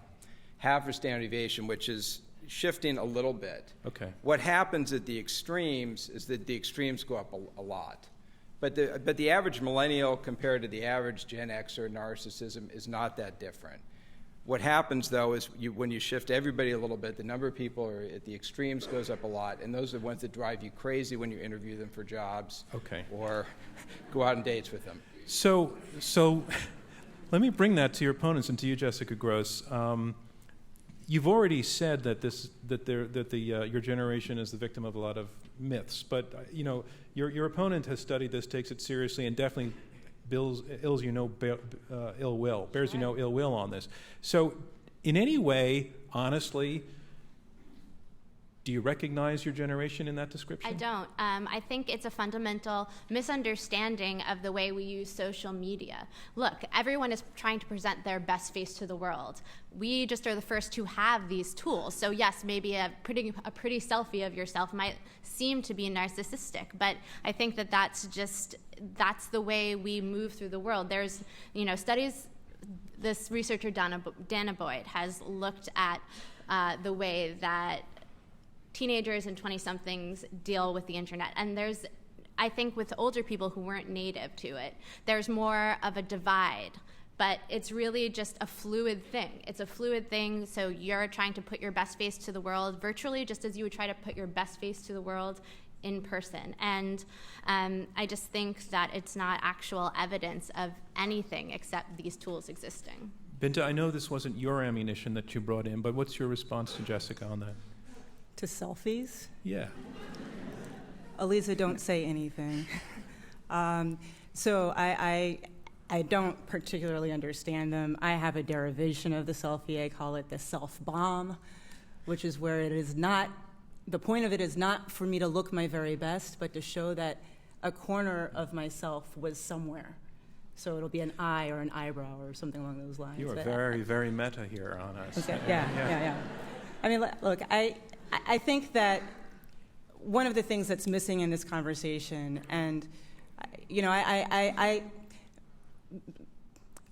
half a standard deviation, which is shifting a little bit. Okay. What happens at the extremes is that the extremes go up a lot. But the average millennial compared to the average Gen Xer narcissism is not that different. What happens, though, is when you shift everybody a little bit, the number of people at the extremes goes up a lot, and those are the ones that drive you crazy when you interview them for jobs or go out on dates with them. So let me bring that to your opponents and to you, Jessica Gross. You've already said that your generation is the victim of a lot of myths, but your opponent has studied this, takes it seriously, and definitely bears ill will on this. So, in any way, honestly, Do you recognize your generation in that description? I don't. I think it's a fundamental misunderstanding of the way we use social media. Look, everyone is trying to present their best face to the world. We just are the first to have these tools. So yes, maybe a pretty selfie of yourself might seem to be narcissistic, but I think that that's the way we move through the world. There's, studies. This researcher Dana Boyd has looked at the way that teenagers and 20-somethings deal with the internet. And I think with older people who weren't native to it, there's more of a divide. But it's really just a fluid thing. It's a fluid thing, so you're trying to put your best face to the world virtually, just as you would try to put your best face to the world in person. And I just think that it's not actual evidence of anything except these tools existing. Binta, I know this wasn't your ammunition that you brought in, but what's your response to Jessica on that? To selfies? Yeah. Aliza, don't say anything. So I don't particularly understand them. I have a derivation of the selfie. I call it the self-bomb, which is where it is not, the point of it is not for me to look my very best, but to show that a corner of myself was somewhere. So it'll be an eye or an eyebrow or something along those lines. You are very, very meta here on us. Okay. Yeah. I mean, look, I think that one of the things that's missing in this conversation, and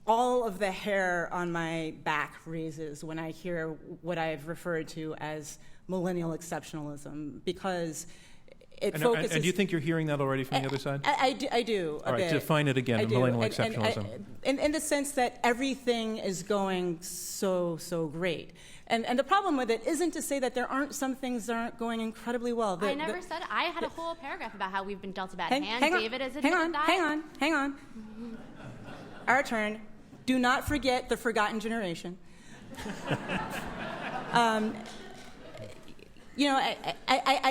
all of the hair on my back raises when I hear what I've referred to as millennial exceptionalism, because it focuses... And do you think you're hearing that already from the other side? I do. All right, define it again, millennial exceptionalism. In the sense that everything is going so great. And the problem with it isn't to say that there aren't some things that aren't going incredibly well. I never said it. I had a whole paragraph about how we've been dealt a bad hand. David is admitted that. Hang on. Our turn. Do not forget the forgotten generation. I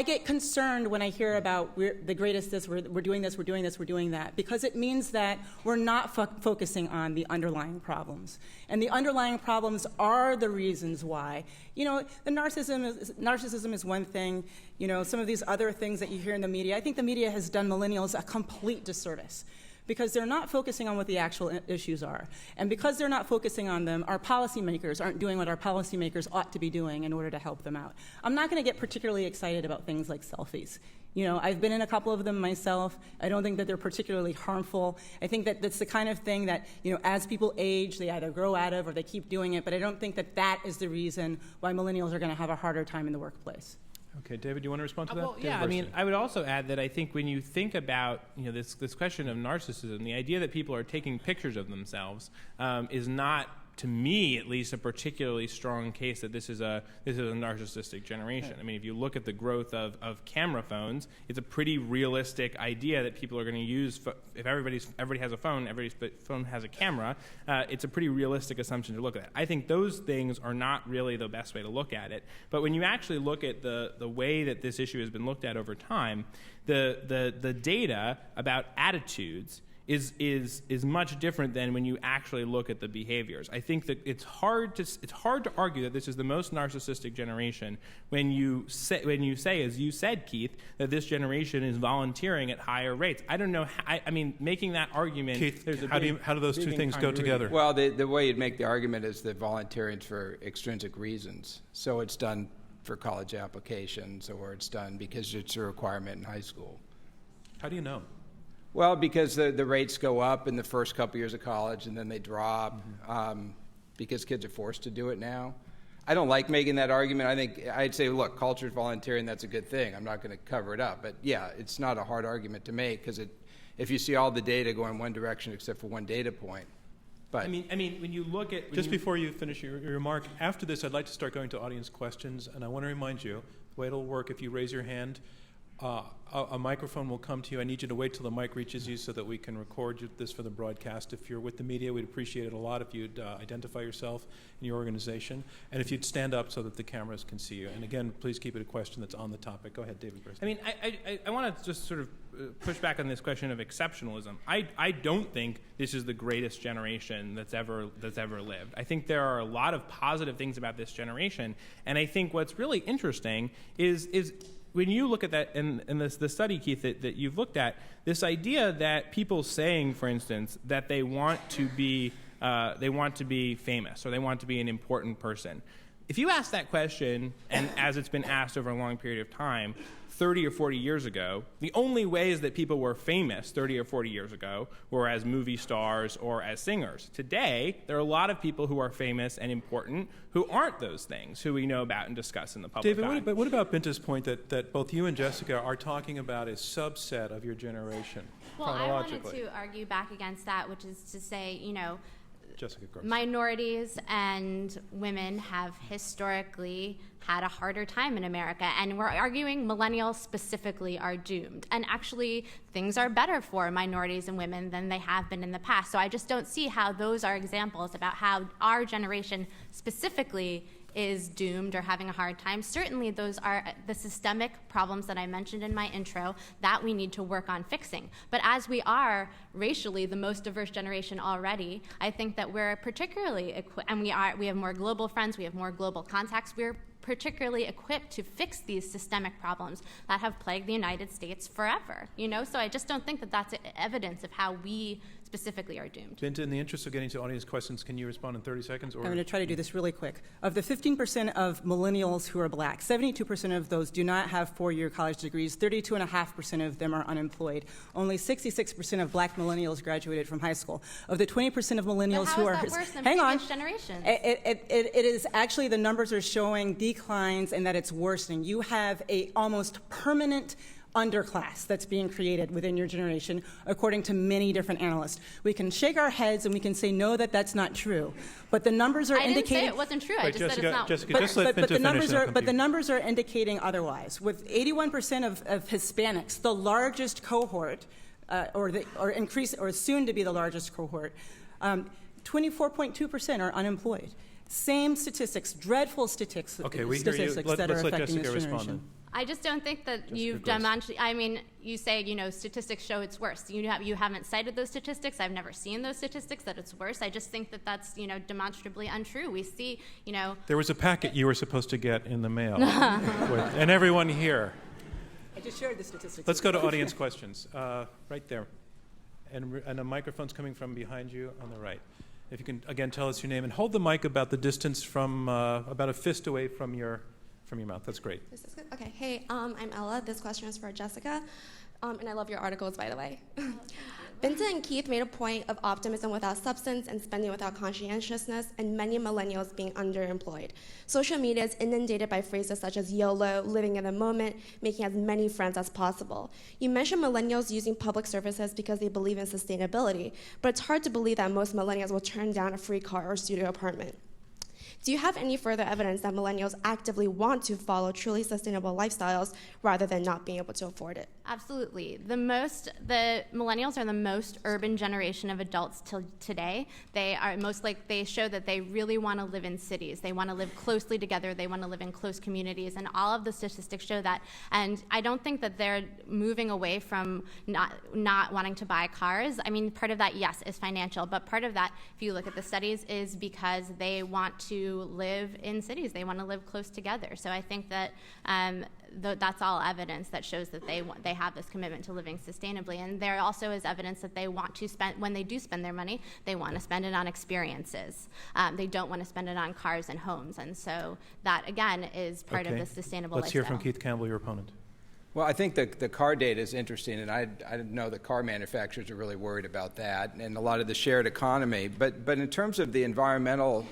get concerned when I hear about we're the greatest this, we're doing this, we're doing that, because it means that we're not focusing on the underlying problems. And the underlying problems are the reasons why. The narcissism is one thing. Some of these other things that you hear in the media, I think the media has done millennials a complete disservice, because they're not focusing on what the actual issues are. And because they're not focusing on them, our policymakers aren't doing what our policymakers ought to be doing in order to help them out. I'm not going to get particularly excited about things like selfies. I've been in a couple of them myself. I don't think that they're particularly harmful. I think that that's the kind of thing that, as people age, they either grow out of or they keep doing it, but I don't think that that is the reason why millennials are going to have a harder time in the workplace. Okay, David, do you want to respond to that? Well, yeah, I would also add that I think when you think about this question of narcissism, the idea that people are taking pictures of themselves is not, to me at least, a particularly strong case that this is a narcissistic generation. Right. I mean, if you look at the growth of camera phones, it's a pretty realistic idea that people are going to use. If everybody has a phone, every phone has a camera. It's a pretty realistic assumption to look at. I think those things are not really the best way to look at it. But when you actually look at the way that this issue has been looked at over time, the data about attitudes is much different than when you actually look at the behaviors. I think that it's hard to argue that this is the most narcissistic generation when you say, as you said, Keith, that this generation is volunteering at higher rates. I don't know. Making that argument. Keith, how do those two things go together? Well, the way you'd make the argument is that volunteering is for extrinsic reasons. So it's done for college applications, or it's done because it's a requirement in high school. How do you know? Well, because the rates go up in the first couple years of college, and then they drop because kids are forced to do it now. I don't like making that argument. I think I'd say, look, culture is volunteering. That's a good thing. I'm not going to cover it up. But, yeah, it's not a hard argument to make, because if you see all the data go in one direction except for one data point. But I mean, when you look at... Before you finish your remark, after this, I'd like to start going to audience questions, and I want to remind you, the way it'll work if you raise your hand, A microphone will come to you. I need you to wait till the mic reaches you so that we can record this for the broadcast. If you're with the media, we'd appreciate it a lot if you'd identify yourself and your organization, and if you'd stand up so that the cameras can see you. And again, please keep it a question that's on the topic. Go ahead, David Burst. I mean, I want to just sort of push back on this question of exceptionalism. I don't think this is the greatest generation that's ever lived. I think there are a lot of positive things about this generation, and I think what's really interesting is when you look at that in the study, Keith, that you've looked at, this idea that people saying, for instance, that they want to be famous or they want to be an important person. If you ask that question, and as it's been asked over a long period of time, 30 or 40 years ago, the only ways that people were famous 30 or 40 years ago were as movie stars or as singers. Today, there are a lot of people who are famous and important who aren't those things, who we know about and discuss in the public eye. David, what about Binta's point that both you and Jessica are talking about a subset of your generation, Well, I chronologically? wanted to argue back against that, which is to say, Jessica Gross. minorities and women have historically had a harder time in America, and we're arguing millennials specifically are doomed. And actually, things are better for minorities and women than they have been in the past. So I just don't see how those are examples about how our generation specifically is doomed or having a hard time. Certainly those are the systemic problems that I mentioned in my intro that we need to work on fixing. But as we are racially the most diverse generation already, I think that we're particularly equipped, and we have more global friends, we have more global contacts, we're particularly equipped to fix these systemic problems that have plagued the United States forever. So I just don't think that that's evidence of how we specifically are doomed. Binta, in the interest of getting to audience questions, can you respond in 30 seconds? Or? I'm going to try to do this really quick. Of the 15% of millennials who are black, 72% of those do not have four-year college degrees. 32.5% of them are unemployed. Only 66% of black millennials graduated from high school. Of the 20% of millennials who are... How is that worse than hang on. previous generations? It is actually, the numbers are showing declines and that it's worsening. You have a almost permanent underclass that's being created within your generation, according to many different analysts. We can shake our heads and we can say, no, that's not true. But the numbers are indicating... I didn't say it wasn't true. I just said it's not... Jessica, just let Binta finish. But the numbers are indicating otherwise. With 81% of Hispanics, the largest cohort, or soon to be the largest cohort, 24.2% are unemployed. Same statistics, dreadful statistics. Okay, we hear you. Let's let Jessica respond then. I just don't think that you've demonstrated. I mean, you say statistics show it's worse. You haven't cited those statistics. I've never seen those statistics that it's worse. I just think that that's demonstrably untrue. We see There was a packet you were supposed to get in the mail, and everyone here. I just shared the statistics. Let's go to audience questions. Right there, and a microphone's coming from behind you on the right. If you can again tell us your name and hold the mic about the distance from about a fist away from your mouth. That's great. Is this good? Okay. Hey, I'm Ella. This question is for Jessica. And I love your articles, by the way. Binta and Keith made a point of optimism without substance and spending without conscientiousness, and many millennials being underemployed. Social media is inundated by phrases such as YOLO, living in the moment, making as many friends as possible. You mentioned millennials using public services because they believe in sustainability, but it's hard to believe that most millennials will turn down a free car or studio apartment. Do you have any further evidence that millennials actively want to follow truly sustainable lifestyles rather than not being able to afford it? Absolutely. The millennials are the most urban generation of adults till today. They show that they really want to live in cities. They want to live closely together. They want to live in close communities, and all of the statistics show that. And I don't think that they're moving away from not wanting to buy cars. I mean, part of that, yes, is financial, but part of that, if you look at the studies, is because they want to live in cities. They want to live close together. So I think that that's all evidence that shows that they have this commitment to living sustainably. And there also is evidence that they want to spend, when they do spend their money, they want to spend it on experiences. They don't want to spend it on cars and homes. And so that, again, is part of the sustainable Let's lifestyle. hear from Keith Campbell, your opponent. Well, I think the car data is interesting, and I know the car manufacturers are really worried about that and a lot of the shared economy. But in terms of the environmental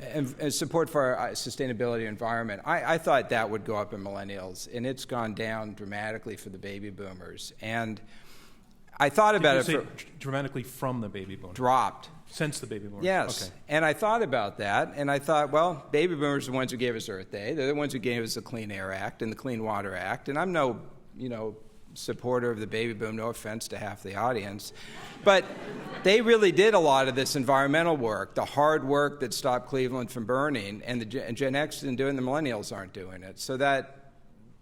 and support for our sustainability environment, I thought that would go up in millennials, and it's gone down dramatically for the baby boomers. And I thought about Did you it. say dramatically from the baby boomers? Dropped. Since the baby boomers? Yes. Okay. And I thought about that, and I thought, well, baby boomers are the ones who gave us Earth Day. They're the ones who gave us the Clean Air Act and the Clean Water Act. And I'm no, supporter of the baby boom, no offense to half the audience. But they really did a lot of this environmental work, the hard work that stopped Cleveland from burning, and Gen X isn't doing, the millennials aren't doing it. So that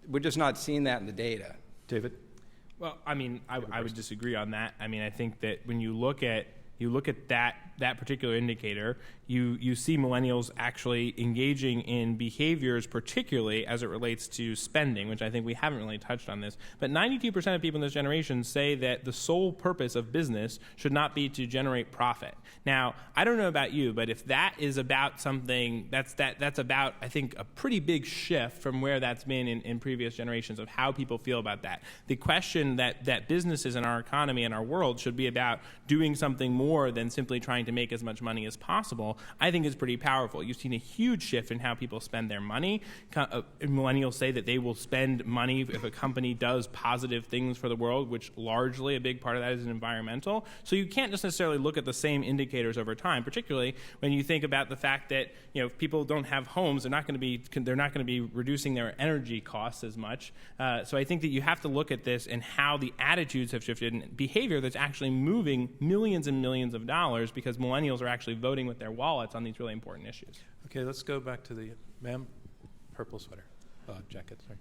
we're just not seeing that in the data. David? Well, I mean, I would disagree on that. I mean, I think that when you look at that particular indicator, you see millennials actually engaging in behaviors, particularly as it relates to spending, which I think we haven't really touched on this. But 92% of people in this generation say that the sole purpose of business should not be to generate profit. Now, I don't know about you, but if that is about something, that's about, I think, a pretty big shift from where that's been in previous generations of how people feel about that. The question that businesses in our economy and our world should be about doing something more than simply trying to make as much money as possible, I think is pretty powerful. You've seen a huge shift in how people spend their money. Millennials say that they will spend money if a company does positive things for the world, which largely a big part of that is environmental. So you can't just necessarily look at the same indicators over time, particularly when you think about the fact that if people don't have homes, they're not going to be reducing their energy costs as much. So I think that you have to look at this and how the attitudes have shifted and behavior that's actually moving millions and millions of dollars because millennials are actually voting with their wallets on these really important issues. Okay, let's go back to the ma'am, purple sweater, jacket. Sorry.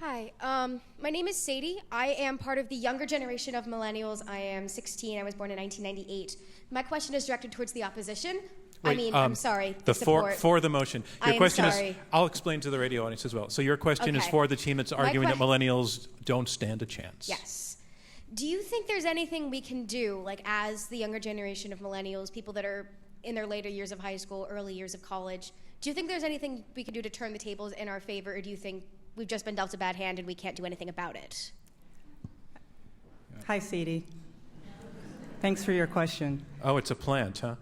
Hi, my name is Sadie. I am part of the younger generation of millennials. I am 16. I was born in 1998. My question is directed towards the opposition. Wait, I'm sorry. The support. for the motion. Your I question am is, sorry. I'll explain to the radio audience as well. So your question is Okay. for the team that's arguing that millennials don't stand a chance. Yes. Do you think there's anything we can do, like as the younger generation of millennials, people that are in their later years of high school, early years of college, do you think there's anything we can do to turn the tables in our favor, or do you think we've just been dealt a bad hand and we can't do anything about it? Hi, Sadie. Thanks for your question. Oh, it's a plant, huh?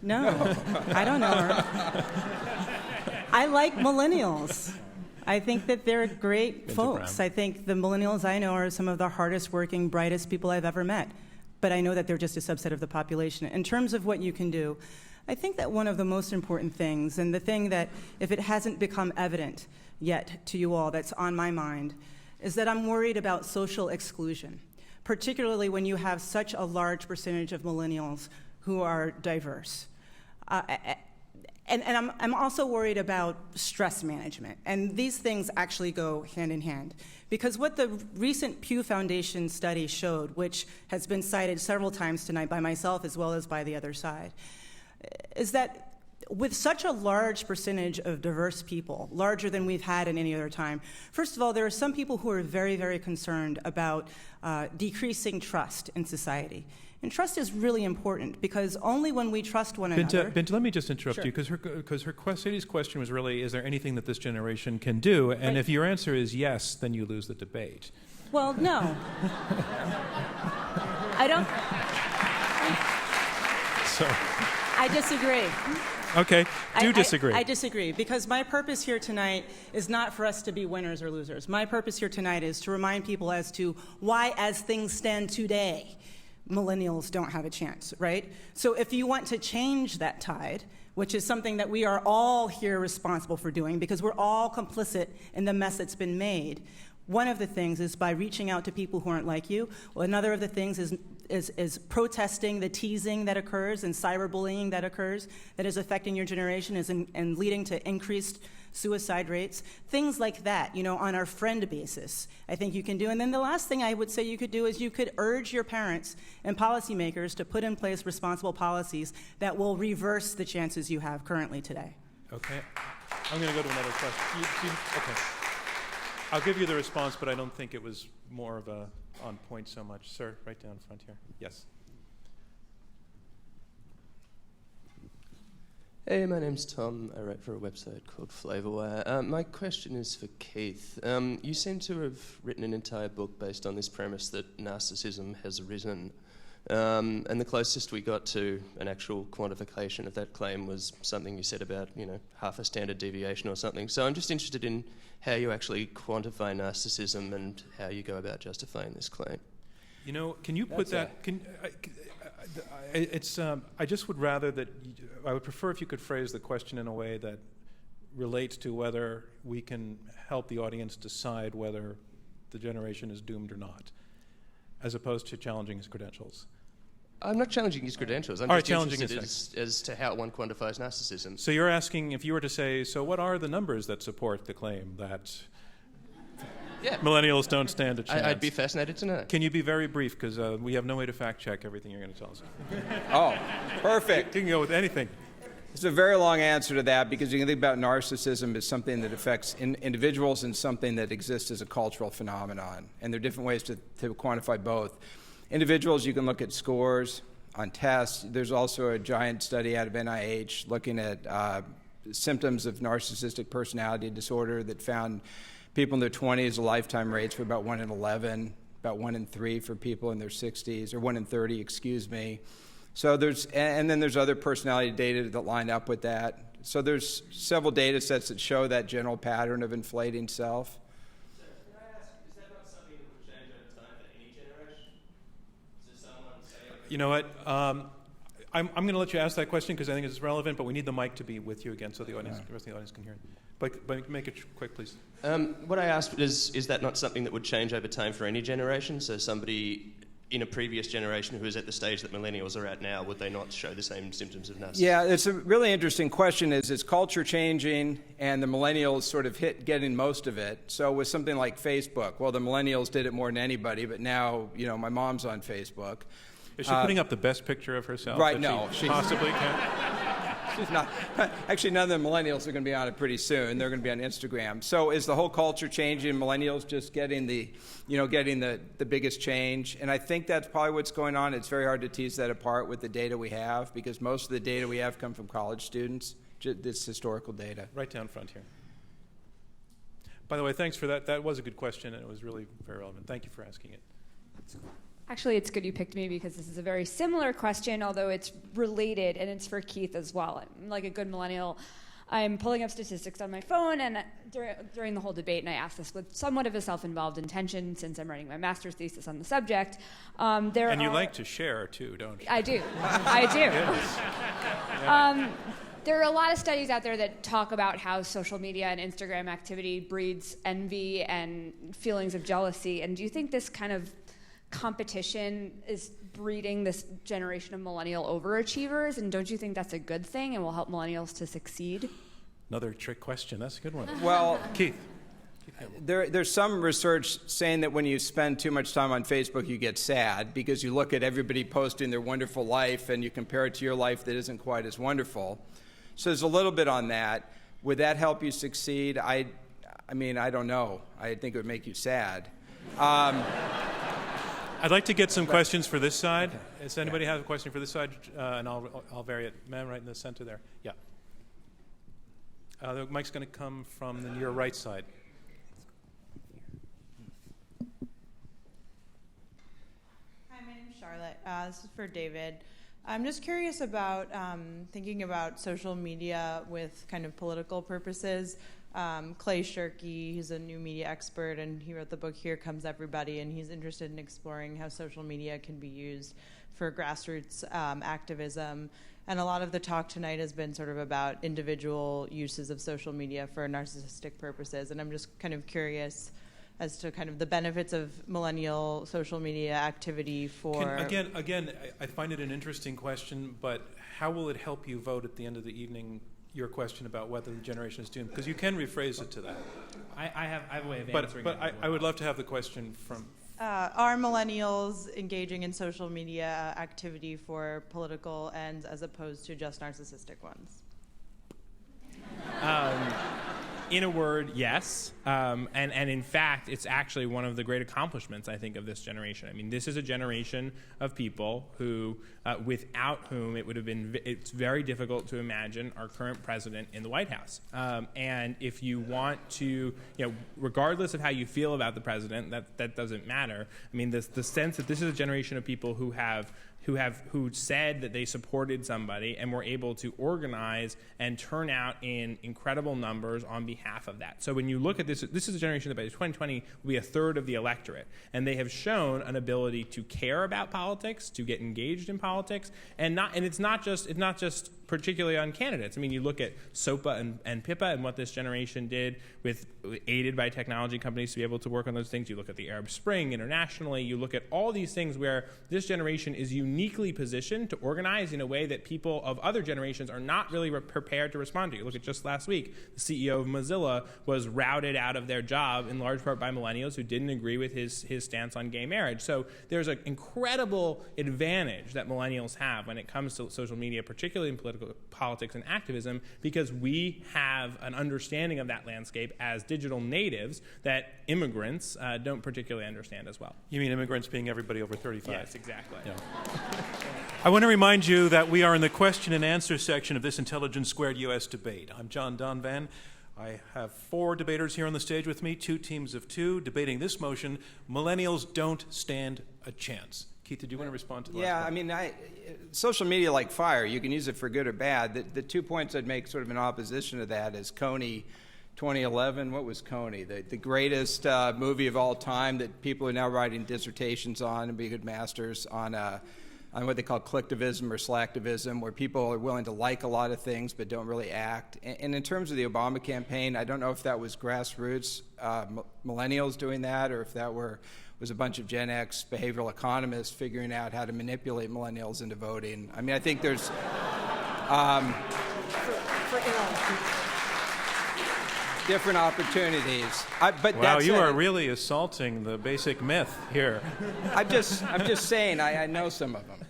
No, I don't know her. I like millennials. I think that they're great folks. I think the millennials I know are some of the hardest working, brightest people I've ever met. But I know that they're just a subset of the population. In terms of what you can do, I think that one of the most important things, and the thing that, if it hasn't become evident yet to you all, that's on my mind, is that I'm worried about social exclusion, particularly when you have such a large percentage of millennials who are diverse. And I'm also worried about stress management. And these things actually go hand in hand. Because what the recent Pew Foundation study showed, which has been cited several times tonight by myself as well as by the other side, is that with such a large percentage of diverse people, larger than we've had in any other time, first of all, there are some people who are very, very concerned about decreasing trust in society. And trust is really important because only when we trust one another... Binta, let me just interrupt Sure. you because Sadie's question was really, is there anything that this generation can do? And Right. if your answer is yes, then you lose the debate. Well, no. I don't... So, I disagree. okay, disagree. I disagree, because my purpose here tonight is not for us to be winners or losers. My purpose here tonight is to remind people as to why, as things stand today, millennials don't have a chance, right? So if you want to change that tide, which is something that we are all here responsible for doing because we're all complicit in the mess that's been made, one of the things is by reaching out to people who aren't like you. Well, another of the things is protesting the teasing that occurs and cyberbullying that occurs that is affecting your generation and leading to increased suicide rates, things like that, on our friend basis, I think you can do. And then the last thing I would say you could do is you could urge your parents and policymakers to put in place responsible policies that will reverse the chances you have currently today. Okay. I'm going to go to another question. Okay. I'll give you the response, but I don't think it was more of a on point so much. Sir, right down front here. Yes. Hey, my name's Tom. I write for a website called Flavorwire. My question is for Keith. You seem to have written an entire book based on this premise that narcissism has arisen. And the closest we got to an actual quantification of that claim was something you said about, half a standard deviation or something. So I'm just interested in how you actually quantify narcissism and how you go about justifying this claim. You know, can you put that? I just would rather that I would prefer if you could phrase the question in a way that relates to whether we can help the audience decide whether the generation is doomed or not, as opposed to challenging his credentials. I'm not challenging his credentials. I'm just interested as to how one quantifies narcissism. So you're asking, if you were to say, so what are the numbers that support the claim that millennials don't stand a chance? I'd be fascinated to know. Can you be very brief, because we have no way to fact check everything you're going to tell us. Oh, perfect. You can go with anything. It's a very long answer to that, because you can think about narcissism as something that affects individuals and something that exists as a cultural phenomenon. And there are different ways to quantify both. Individuals, you can look at scores on tests. There's also a giant study out of NIH looking at symptoms of narcissistic personality disorder that found people in their 20s, the lifetime rates were about 1 in 11, about 1 in 3 for people in their 60s, or 1 in 30, excuse me. So and then there's other personality data that line up with that. So there's several data sets that show that general pattern of inflating self. Can I ask, is that not something that would change over time for any generation? Does someone say... You know what? I'm going to let you ask that question because I think it's relevant, but we need the mic to be with you again so the audience, the rest of the audience can hear it. But make it quick, please. What I asked is that not something that would change over time for any generation? So somebody in a previous generation who is at the stage that millennials are at now, would they not show the same symptoms of narcissism? Yeah, it's a really interesting question. Is culture changing and the millennials sort of getting most of it? So with something like Facebook, well, the millennials did it more than anybody, but now, you know, my mom's on Facebook. Is she putting up the best picture of herself? Right, that no. She possibly can? She's not. Actually, none of the millennials are going to be on it pretty soon. They're going to be on Instagram. So is the whole culture changing? Millennials just getting the biggest change? And I think that's probably what's going on. It's very hard to tease that apart with the data we have, because most of the data we have come from college students, this historical data. Right down front here. By the way, thanks for that. That was a good question, and it was really very relevant. Thank you for asking it. Actually, it's good you picked me because this is a very similar question, although it's related, and it's for Keith as well. I'm like a good millennial. I'm pulling up statistics on my phone, and during the whole debate, and I asked this with somewhat of a self-involved intention since I'm writing my master's thesis on the subject. And you like to share, too, don't you? I do. I do. Yes. Yeah. There are a lot of studies out there that talk about how social media and Instagram activity breeds envy and feelings of jealousy. And do you think this kind of competition is breeding this generation of millennial overachievers, and don't you think that's a good thing and will help millennials to succeed? Another trick question. That's a good one. Well, Keith. There's some research saying that when you spend too much time on Facebook, you get sad because you look at everybody posting their wonderful life and you compare it to your life that isn't quite as wonderful. So there's a little bit on that. Would that help you succeed? I mean, I don't know. I think it would make you sad. I'd like to get some questions for this side. Does anybody have a question for this side? And I'll vary it. Man, right in the center there. Yeah. The mic's going to come from your right side. Hi, my name's Charlotte. This is for David. I'm just curious about thinking about social media with kind of political purposes. Clay Shirky, he's a new media expert, and he wrote the book Here Comes Everybody, and he's interested in exploring how social media can be used for grassroots activism. And a lot of the talk tonight has been sort of about individual uses of social media for narcissistic purposes, and I'm just kind of curious as to kind of the benefits of millennial social media activity for... Again, I find it an interesting question, but how will it help you vote at the end of the evening, your question about whether the generation is doomed? Because you can rephrase it to that. I have a way of answering it. But I would love to have the question from... Are millennials engaging in social media activity for political ends as opposed to just narcissistic ones? In a word, yes. And in fact, it's actually one of the great accomplishments, I think, of this generation. I mean, this is a generation of people who, without whom it's very difficult to imagine our current president in the White House. And if you want to, regardless of how you feel about the president, that doesn't matter. I mean, the sense that this is a generation of people who have who said that they supported somebody and were able to organize and turn out in incredible numbers on behalf of that. So when you look at this is a generation that by 2020 will be a third of the electorate, and they have shown an ability to care about politics, to get engaged in politics, and it's not just particularly on candidates. I mean, you look at SOPA and PIPA and what this generation did aided by technology companies to be able to work on those things. You look at the Arab Spring internationally. You look at all these things where this generation is uniquely positioned to organize in a way that people of other generations are not really prepared to respond to. You look at just last week, the CEO of Mozilla was routed out of their job in large part by millennials who didn't agree with his stance on gay marriage. So there's an incredible advantage that millennials have when it comes to social media, particularly in politics and activism, because we have an understanding of that landscape as digital natives that immigrants don't particularly understand as well. You mean immigrants being everybody over 35? Yes, exactly. Yeah. I want to remind you that we are in the question and answer section of this Intelligence Squared US debate. I'm John Donvan. I have 4 debaters here on the stage with me, 2 teams of 2, debating this motion: millennials don't stand a chance. Keith, did you want to respond to the last point? I mean, social media like fire. You can use it for good or bad. The 2 points I'd make sort of in opposition to that is Coney 2011. What was Coney? The greatest movie of all time that people are now writing dissertations on and be good masters on what they call collectivism or slacktivism, where people are willing to like a lot of things but don't really act. And in terms of the Obama campaign, I don't know if that was grassroots millennials doing that, or if that was a bunch of Gen X behavioral economists figuring out how to manipulate millennials into voting. I mean, I think there's different opportunities. Wow, you are really assaulting the basic myth here. I'm just saying I know some of them.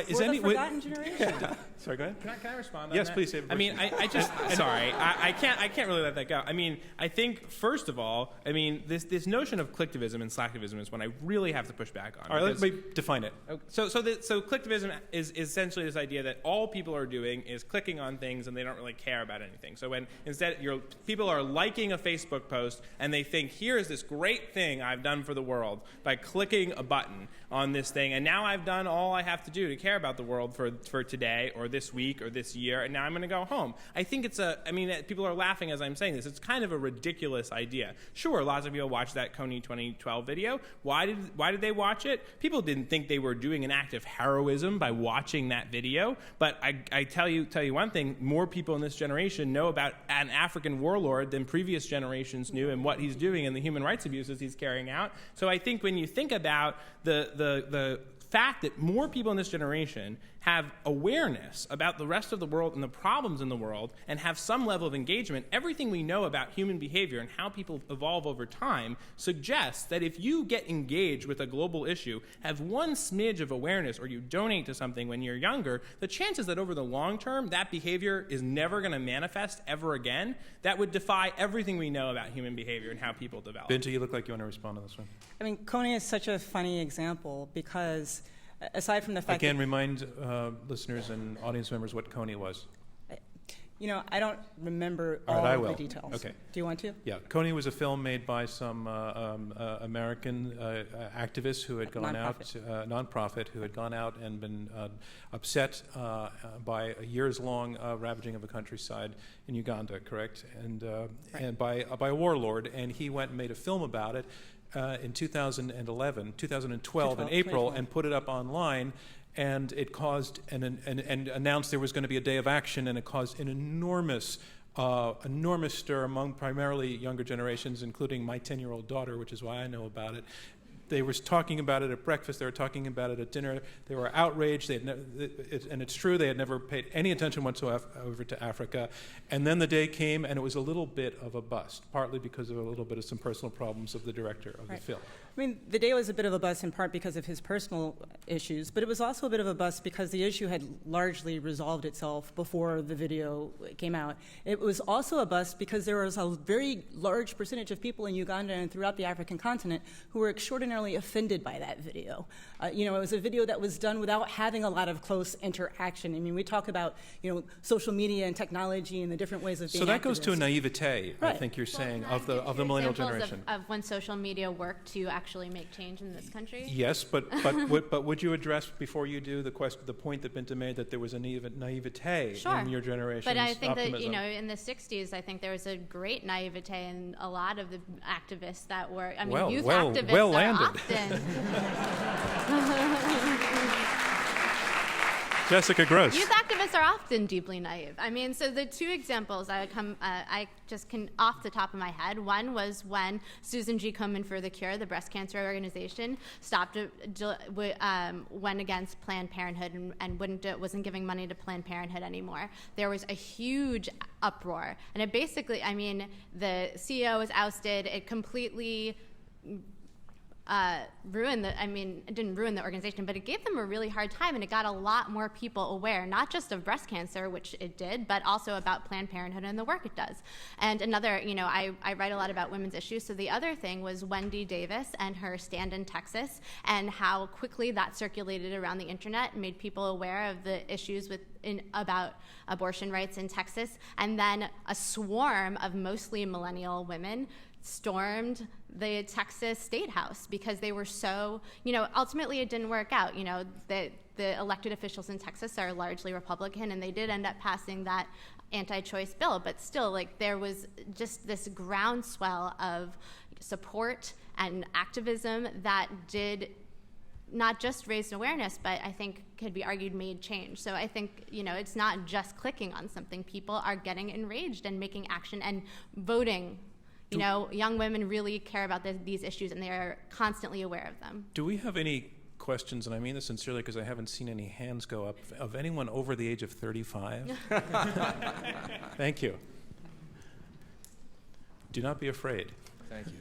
Is any forgotten generation. Sorry, go ahead. Can I respond on yes, that? please. I mean, I just sorry, I can't really let that go. I mean, I think first of all, I mean, this notion of collectivism and slacktivism is one I really have to push back on. All right, let me define it. So collectivism is essentially this idea that all people are doing is clicking on things and they don't really care about anything. So when instead people are liking a Facebook post and they think, here is this great thing I've done for the world by clicking a button on this thing, and now I've done all I have to do to care about the world for today or this week or this year, and now I'm going to go home. I think people are laughing as I'm saying this. It's kind of a ridiculous idea. Sure, lots of people watched that Coney 2012 video. Why did they watch it? People didn't think they were doing an act of heroism by watching that video, but I tell you one thing, more people in this generation know about an African warlord than previous generations knew and what he's doing and the human rights abuses he's carrying out. So I think when you think about the fact that more people in this generation have awareness about the rest of the world and the problems in the world and have some level of engagement, everything we know about human behavior and how people evolve over time suggests that if you get engaged with a global issue, have one smidge of awareness, or you donate to something when you're younger, the chances that over the long term that behavior is never going to manifest ever again, that would defy everything we know about human behavior and how people develop. Binta, you look like you want to respond to this one. I mean, Coney is such a funny example because aside from the fact Again, remind listeners and audience members what Coney was. I don't remember all right, the details. Okay. Do you want to? Yeah, Coney was a film made by some American activists who had gone nonprofit who had gone out and been upset by a years-long ravaging of the countryside in Uganda, correct? And by a warlord, and he went and made a film about it in 2012 in April, and put it up online. And it caused and announced there was going to be a day of action, and it caused an enormous stir among primarily younger generations, including my 10-year-old daughter, which is why I know about it. They were talking about it at breakfast. They were talking about it at dinner. They were outraged. And it's true, they had never paid any attention whatsoever to Africa. And then the day came, and it was a little bit of a bust, partly because of a little bit of some personal problems of the director of the film. I mean, the day was a bit of a bust in part because of his personal issues, but it was also a bit of a bust because the issue had largely resolved itself before the video came out. It was also a bust because there was a very large percentage of people in Uganda and throughout the African continent who were extraordinarily extraordinarily offended by that video. It was a video that was done without having a lot of close interaction. I mean, we talk about, social media and technology and the different ways of being So that goes activists. to a naivete, I Right. think you're saying, Can I of the give millennial examples generation. of when social media worked to actually make change in this country? Yes, but would you address, before you do, the point that Binta made, that there was a naivete Sure. in your generation's But I think optimism? that, in the 60s, I think there was a great naivete in a lot of the activists that were, youth activists well are landed. often... Jessica Gross. Youth activists are often deeply naive. So the two examples I just can off the top of my head. One was when Susan G. Komen for the Cure, the breast cancer organization, went against Planned Parenthood and wasn't giving money to Planned Parenthood anymore. There was a huge uproar, and it basically, the CEO was ousted. It completely it didn't ruin the organization, but it gave them a really hard time, and it got a lot more people aware, not just of breast cancer, which it did, but also about Planned Parenthood and the work it does. And another, I write a lot about women's issues, so the other thing was Wendy Davis and her stand in Texas, and how quickly that circulated around the internet and made people aware of the issues about abortion rights in Texas. And then a swarm of mostly millennial women stormed the Texas State House because they were so, ultimately it didn't work out. The elected officials in Texas are largely Republican, and they did end up passing that anti-choice bill, but still, there was just this groundswell of support and activism that did not just raise awareness, but I think could be argued made change. So I think, it's not just clicking on something. People are getting enraged and making action and voting. Young women really care about these issues, and they are constantly aware of them. Do we have any questions, and I mean this sincerely because I haven't seen any hands go up, of anyone over the age of 35? Thank you. Do not be afraid. Thank you.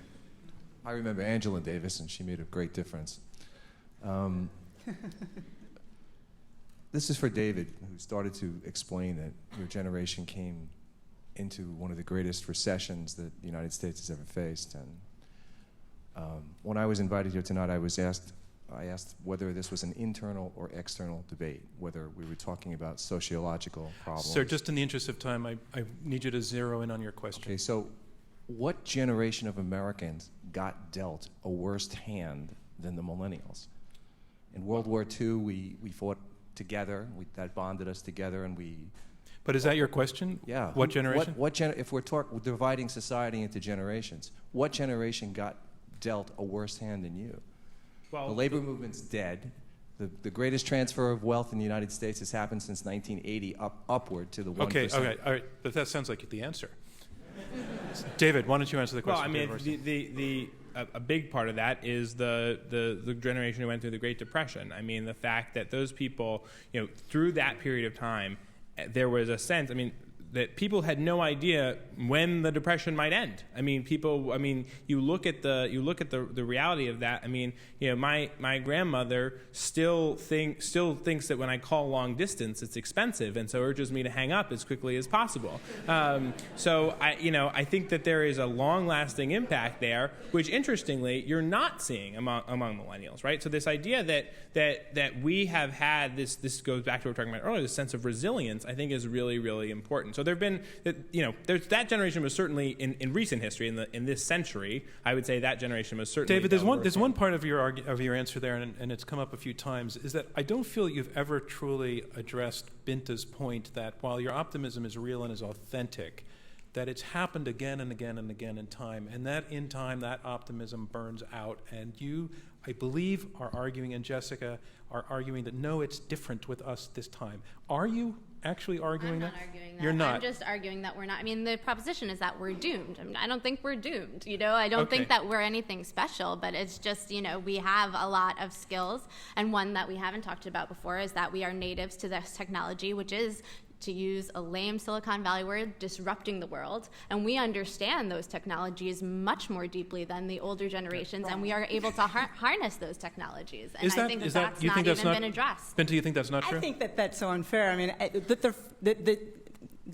I remember Angela Davis, and she made a great difference. This is for David, who started to explain that your generation came into one of the greatest recessions that the United States has ever faced. And when I was invited here tonight, I asked whether this was an internal or external debate, whether we were talking about sociological problems. Sir, just in the interest of time, I need you to zero in on your question. Okay, so what generation of Americans got dealt a worse hand than the millennials? In World War II, we fought together. That bonded us together, and we... But is that your question? Yeah. What generation? If we're dividing society into generations, what generation got dealt a worse hand than you? Well, the labor movement's dead. The greatest transfer of wealth in the United States has happened since 1980, upward to the 1%. Okay, all right. But that sounds like the answer. David, why don't you answer the question? Well, a big part of that is the generation who went through the Great Depression. The fact that those people, through that period of time, there was a sense, that people had no idea when the Depression might end. You look at the reality of that. My grandmother still thinks that when I call long distance, it's expensive, and so urges me to hang up as quickly as possible. So I think that there is a long-lasting impact there, which interestingly you're not seeing among millennials, right? So this idea that we have had this goes back to what we were talking about earlier. This sense of resilience, I think, is really, really important. So there've been, that generation was certainly in recent history, in this century, I would say that generation was certainly. David, there's one part of your answer there, and it's come up a few times, is that I don't feel you've ever truly addressed Binta's point that while your optimism is real and is authentic, that it's happened again and again and again in time, and that in time that optimism burns out, and you, I believe, are arguing, and Jessica are arguing that no, it's different with us this time. Are you actually arguing that? I'm not arguing that. You're not. I'm just arguing that we're not. The proposition is that we're doomed. I don't think we're doomed. I don't think that we're anything special, but it's just, we have a lot of skills, and one that we haven't talked about before is that we are natives to this technology, which is, to use a lame Silicon Valley word, disrupting the world. And we understand those technologies much more deeply than the older generations, and we are able to harness those technologies. And I think that's not even been addressed. Binta, you think that's not true? I think that that's so unfair.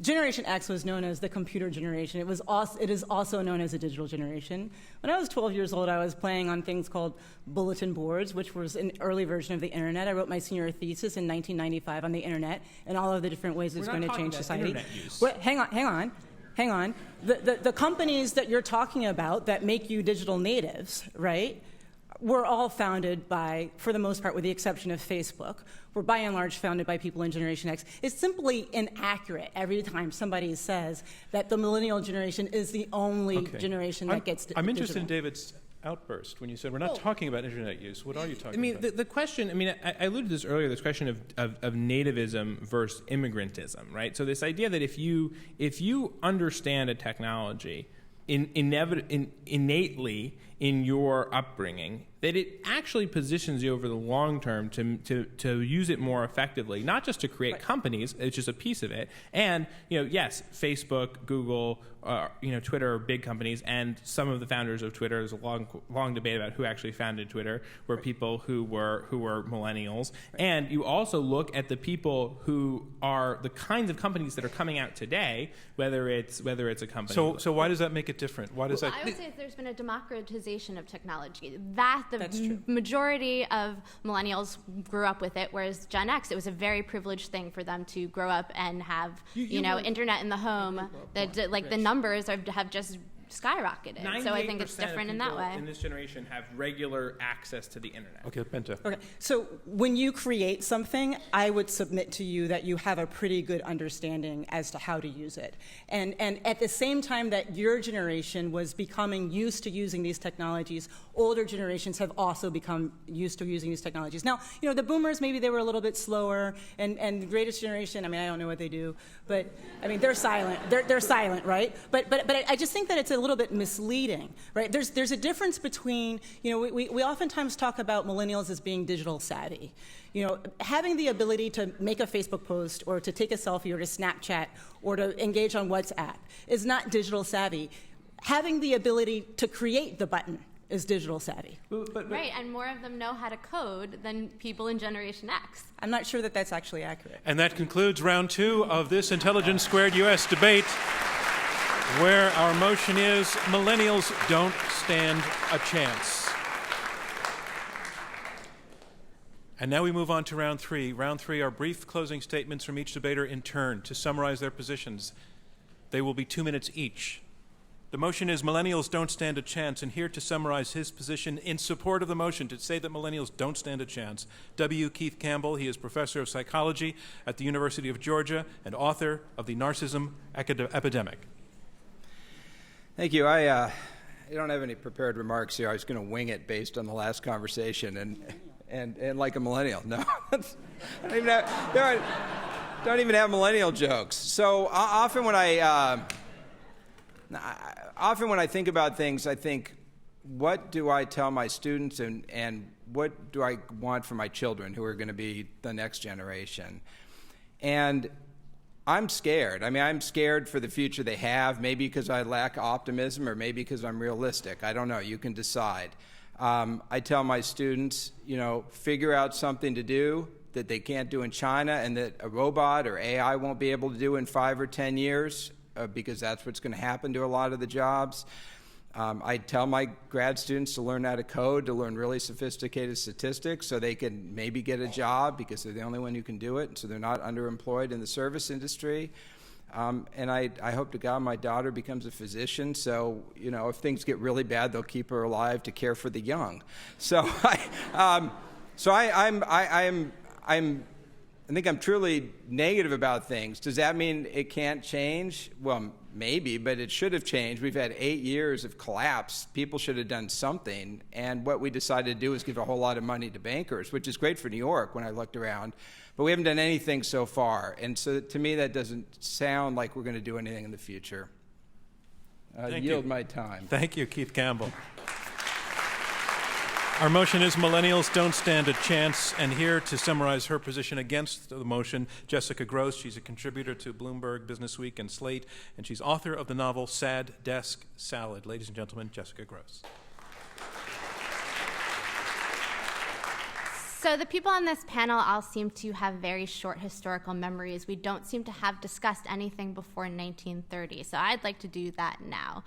Generation X was known as the computer generation. It is also known as a digital generation. When I was 12 years old, I was playing on things called bulletin boards, which was an early version of the internet. I wrote my senior thesis in 1995 on the internet and all of the different ways it's going to change society. Wait, hang on. The companies that you're talking about that make you digital natives, right, were all founded by, for the most part, with the exception of Facebook, were by and large founded by people in Generation X. It's simply inaccurate every time somebody says that the millennial generation is the only generation that gets I'm digital. interested in David's outburst when you said we're not talking about internet use. What are you talking about? The question, I alluded to this earlier, this question of nativism versus immigrantism, right? So this idea that if you understand a technology innately in your upbringing, that it actually positions you over the long term to use it more effectively, not just to create companies, it's just a piece of it. And, yes, Facebook, Google, Twitter are big companies, and some of the founders of Twitter, there's a long debate about who actually founded Twitter, were people who were millennials. And you also look at the people who are the kinds of companies that are coming out today, whether it's a company. So why does that make it different? Why does that? I would say there's been a democratization of technology. That's true. Majority of millennials grew up with it, whereas Gen X, it was a very privileged thing for them to grow up and have, internet in the home. The numbers have just skyrocketed. So I think it's different in that way. In this generation have regular access to the internet. Okay, Bente. Okay, so when you create something, I would submit to you that you have a pretty good understanding as to how to use it. And at the same time that your generation was becoming used to using these technologies, older generations have also become used to using these technologies. Now, the boomers, maybe they were a little bit slower, and the greatest generation, I don't know what they do, but, they're silent. They're silent, right? But I just think that it's a little bit misleading, right? There's a difference between, we oftentimes talk about millennials as being digital savvy. Having the ability to make a Facebook post or to take a selfie or to Snapchat or to engage on WhatsApp is not digital savvy. Having the ability to create the button is digital savvy. Right, and more of them know how to code than people in Generation X. I'm not sure that that's actually accurate. And that concludes round 2 of this Intelligence Squared US debate, where our motion is millennials don't stand a chance. And now we move on to round 3. Round 3 are brief closing statements from each debater in turn to summarize their positions. They will be 2 minutes each. The motion is millennials don't stand a chance, and here to summarize his position in support of the motion to say that millennials don't stand a chance, W. Keith Campbell. He is professor of psychology at the University of Georgia and author of The Narcissism Epidemic. Thank you. I don't have any prepared remarks here. I was going to wing it based on the last conversation and like a millennial. No, don't even have millennial jokes. So often when I think about things, I think, what do I tell my students and what do I want for my children who are going to be the next generation? And I'm scared. I'm scared for the future they have, maybe because I lack optimism or maybe because I'm realistic. I don't know. You can decide. I tell my students, figure out something to do that they can't do in China and that a robot or AI won't be able to do in 5 or 10 years because that's what's going to happen to a lot of the jobs. I tell my grad students to learn how to code, to learn really sophisticated statistics so they can maybe get a job because they're the only one who can do it, so they're not underemployed in the service industry. And I hope to God my daughter becomes a physician, so if things get really bad, they'll keep her alive to care for the young. So I think I'm truly negative about things. Does that mean it can't change? Well, maybe, but it should have changed. We've had 8 years of collapse. People should have done something. And what we decided to do is give a whole lot of money to bankers, which is great for New York when I looked around. But we haven't done anything so far. And so to me, that doesn't sound like we're going to do anything in the future. Yield my time. Thank you, Keith Campbell. Our motion is millennials don't stand a chance, and here to summarize her position against the motion, Jessica Gross. She's a contributor to Bloomberg, Businessweek, and Slate, and she's author of the novel Sad Desk Salad. Ladies and gentlemen, Jessica Gross. So the people on this panel all seem to have very short historical memories. We don't seem to have discussed anything before 1930, so I'd like to do that now.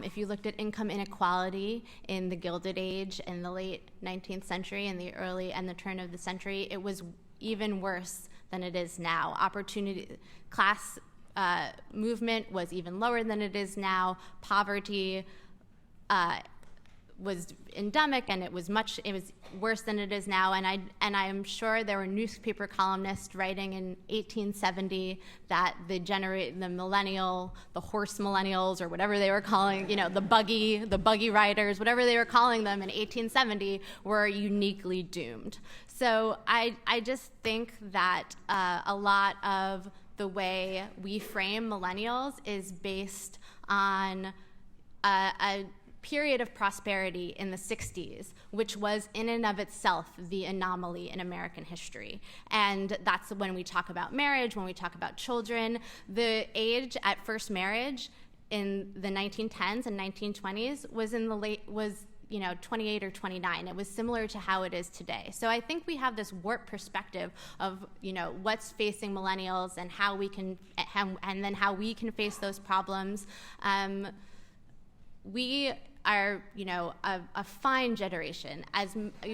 If you looked at income inequality in the Gilded Age in the late 19th century and the early and the turn of the century, it was even worse than it is now. Class movement was even lower than it is now. Poverty was endemic, and it was worse than it is now. And I am sure there were newspaper columnists writing in 1870 that the horse millennials, or whatever they were calling, the buggy riders, whatever they were calling them in 1870, were uniquely doomed. So I just think that a lot of the way we frame millennials is based on a period of prosperity in the 60s, which was in and of itself the anomaly in American history. And that's when we talk about marriage, when we talk about children. The age at first marriage in the 1910s and 1920s was 28 or 29. It was similar to how it is today. So I think we have this warped perspective of, what's facing millennials and how we can, and then how we can face those problems. We are, a fine generation.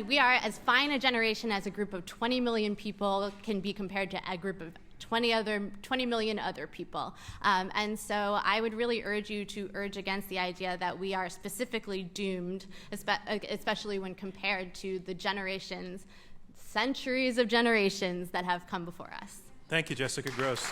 We are as fine a generation as a group of 20 million people can be compared to a group of 20 million other people. And so I would really urge you to urge against the idea that we are specifically doomed, especially when compared to the centuries of generations that have come before us. Thank you, Jessica Gross.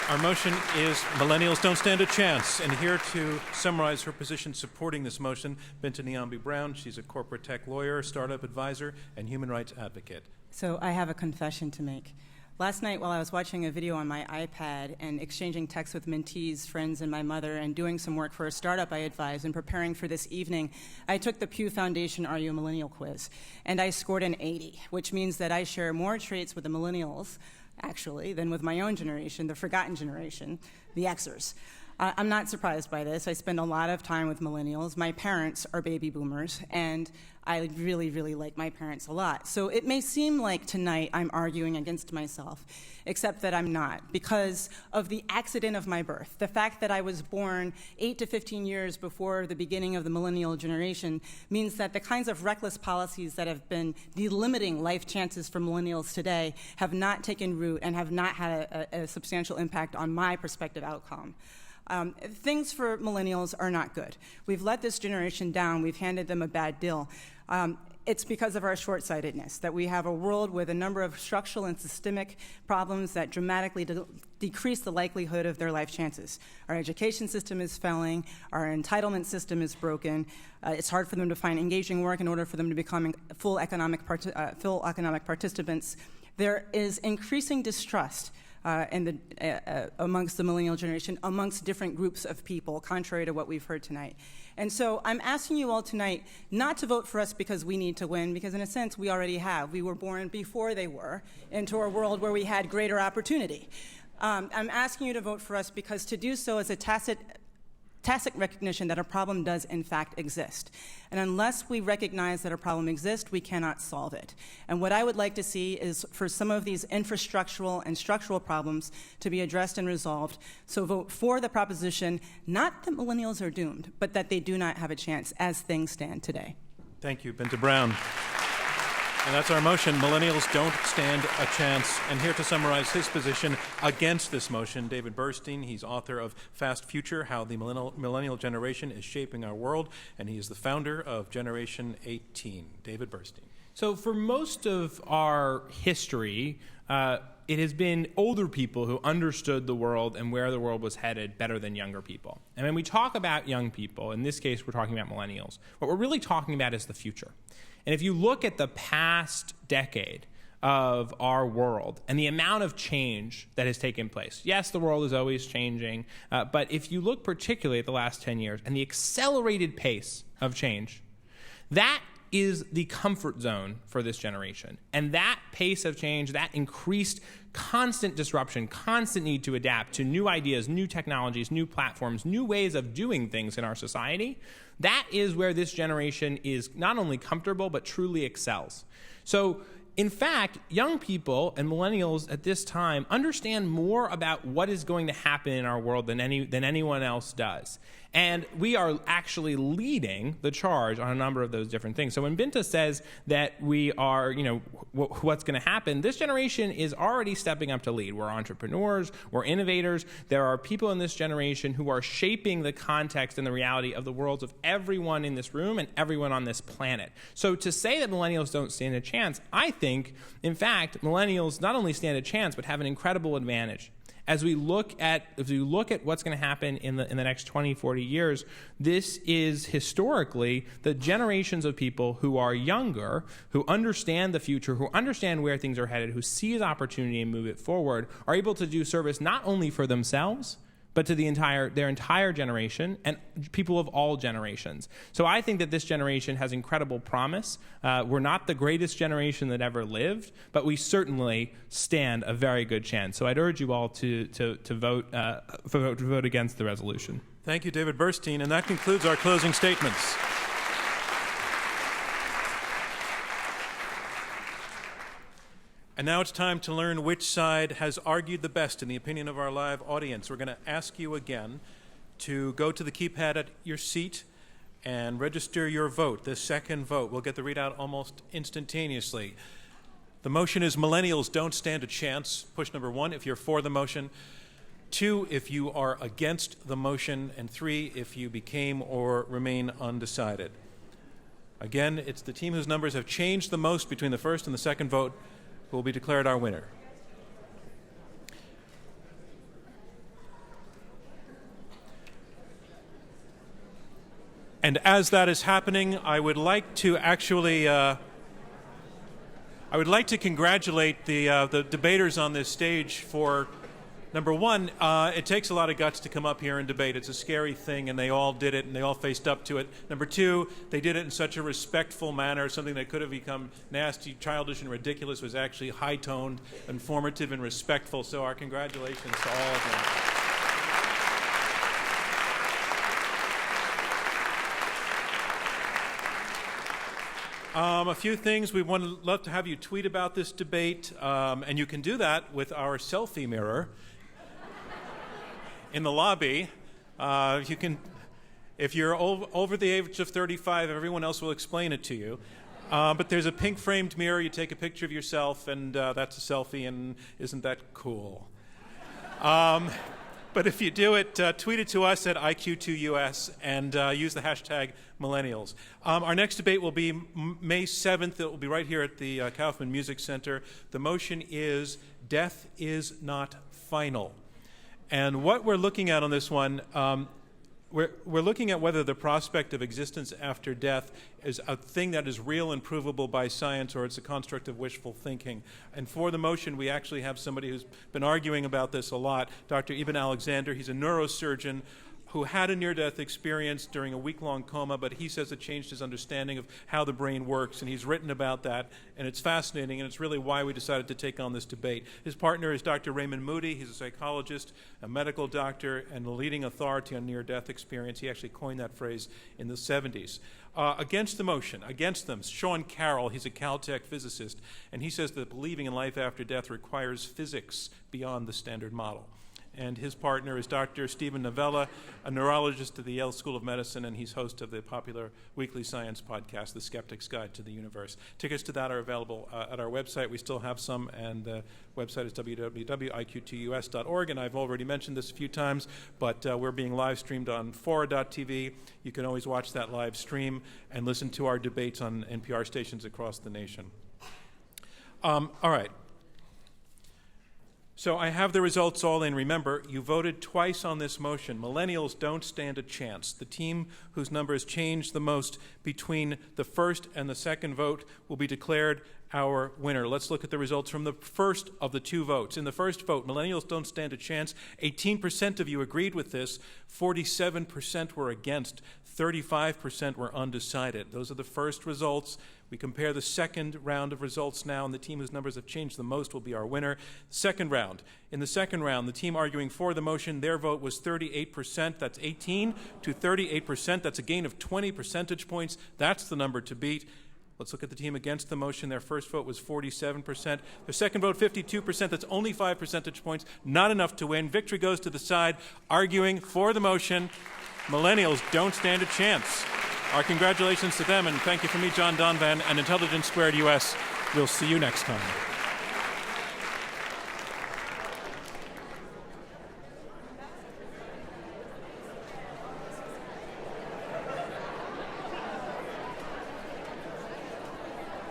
Our motion is Millennials Don't Stand a Chance. And here to summarize her position supporting this motion, Binta Niambi-Brown. She's a corporate tech lawyer, startup advisor, and human rights advocate. So I have a confession to make. Last night, while I was watching a video on my iPad and exchanging texts with mentees, friends, and my mother, and doing some work for a startup I advise and preparing for this evening, I took the Pew Foundation Are You a Millennial quiz, and I scored an 80, which means that I share more traits with the millennials, actually, than with my own generation, the forgotten generation, the Xers. I'm not surprised by this. I spend a lot of time with millennials. My parents are baby boomers, and I really, really like my parents a lot. So it may seem like tonight I'm arguing against myself, except that I'm not, because of the accident of my birth. The fact that I was born 8 to 15 years before the beginning of the millennial generation means that the kinds of reckless policies that have been delimiting life chances for millennials today have not taken root and have not had a substantial impact on my prospective outcome. Things for millennials are not good. We've let this generation down. We've handed them a bad deal. It's because of our short-sightedness that we have a world with a number of structural and systemic problems that dramatically decrease the likelihood of their life chances. Our education system is failing. Our entitlement system is broken. It's hard for them to find engaging work in order for them to become full economic participants. There is increasing distrust amongst the millennial generation, amongst different groups of people, contrary to what we've heard tonight. And so I'm asking you all tonight not to vote for us because we need to win, because in a sense we already have. We were born before they were into a world where we had greater opportunity. I'm asking you to vote for us because to do so is a tacit recognition that a problem does in fact exist. And unless we recognize that a problem exists, we cannot solve it. And what I would like to see is for some of these infrastructural and structural problems to be addressed and resolved. So vote for the proposition, not that millennials are doomed, but that they do not have a chance as things stand today. Thank you, Binta Brown. And that's our motion, Millennials Don't Stand a Chance. And here to summarize his position against this motion, David Burstein. He's author of Fast Future, How the Millennial Generation is Shaping Our World, and he is the founder of Generation 18. David Burstein. So for most of our history, it has been older people who understood the world and where the world was headed better than younger people. And when we talk about young people, in this case we're talking about millennials, what we're really talking about is the future. And if you look at the past decade of our world and the amount of change that has taken place, yes, the world is always changing, but if you look particularly at the last 10 years and the accelerated pace of change, that is the comfort zone for this generation. And that pace of change, that increased constant disruption, constant need to adapt to new ideas, new technologies, new platforms, new ways of doing things in our society, that is where this generation is not only comfortable, but truly excels. So, in fact, young people and millennials at this time understand more about what is going to happen in our world than anyone else does. And we are actually leading the charge on a number of those different things. So when Binta says that we are, what's going to happen, this generation is already stepping up to lead. We're entrepreneurs, we're innovators. There are people in this generation who are shaping the context and the reality of the worlds of everyone in this room and everyone on this planet. So to say that millennials don't stand a chance, I think, in fact, millennials not only stand a chance, but have an incredible advantage. As we look at what's going to happen in the next 20, 40 years, this is historically the generations of people who are younger, who understand the future, who understand where things are headed, who seize opportunity and move it forward, are able to do service not only for themselves, but to their entire generation and people of all generations. So I think that this generation has incredible promise. We're not the greatest generation that ever lived, but we certainly stand a very good chance. So I'd urge you all to vote against the resolution. Thank you, David Burstein, and that concludes our closing statements. And now it's time to learn which side has argued the best in the opinion of our live audience. We're going to ask you again to go to the keypad at your seat and register your vote, the second vote. We'll get the readout almost instantaneously. The motion is millennials don't stand a chance. Push number 1 if you're for the motion. 2 if you are against the motion. And 3 if you became or remain undecided. Again, it's the team whose numbers have changed the most between the first and the second vote who will be declared our winner. And as that is happening, I would like to congratulate the debaters on this stage for, number 1, it takes a lot of guts to come up here and debate. It's a scary thing, and they all did it, and they all faced up to it. Number 2, they did it in such a respectful manner. Something that could have become nasty, childish, and ridiculous was actually high-toned, informative, and respectful. So our congratulations to all of them. A few things. We would love to have you tweet about this debate, and you can do that with our selfie mirror in the lobby. You can, if you're over the age of 35, everyone else will explain it to you. But there's a pink framed mirror. You take a picture of yourself, and that's a selfie, and isn't that cool? But if you do it, tweet it to us at IQ2US and use the hashtag millennials. Our next debate will be May 7th. It will be right here at the Kaufman Music Center. The motion is Death is Not Final. And what we're looking at on this one, we're looking at whether the prospect of existence after death is a thing that is real and provable by science, or it's a construct of wishful thinking. And for the motion, we actually have somebody who's been arguing about this a lot, Dr. Eben Alexander. He's a neurosurgeon who had a near-death experience during a week-long coma, but he says it changed his understanding of how the brain works, and he's written about that, and it's fascinating, and it's really why we decided to take on this debate. His partner is Dr. Raymond Moody. He's a psychologist, a medical doctor, and a leading authority on near-death experience. He actually coined that phrase in the 70s. Against the motion, against them, Sean Carroll. He's a Caltech physicist, and he says that believing in life after death requires physics beyond the standard model. And his partner is Dr. Stephen Novella, a neurologist at the Yale School of Medicine, and he's host of the popular weekly science podcast, The Skeptic's Guide to the Universe. Tickets to that are available at our website. We still have some, and the website is www.iq2us.org, and I've already mentioned this a few times, but we're being live streamed on Fora.tv. You can always watch that live stream and listen to our debates on NPR stations across the nation. All right. So I have the results all in. Remember, you voted twice on this motion. Millennials don't stand a chance. The team whose numbers changed the most between the first and the second vote will be declared our winner. Let's look at the results from the first of the two votes. In the first vote, millennials don't stand a chance. 18% of you agreed with this. 47% were against. 35% were undecided. Those are the first results. We compare the second round of results now, and the team whose numbers have changed the most will be our winner. Second round. In the second round, the team arguing for the motion, their vote was 38%. That's 18 to 38%. That's a gain of 20 percentage points. That's the number to beat. Let's look at the team against the motion. Their first vote was 47%. Their second vote, 52%. That's only 5 percentage points. Not enough to win. Victory goes to the side arguing for the motion. Millennials don't stand a chance. Our congratulations to them, and thank you from me, John Donvan, and Intelligence Squared US. We'll see you next time.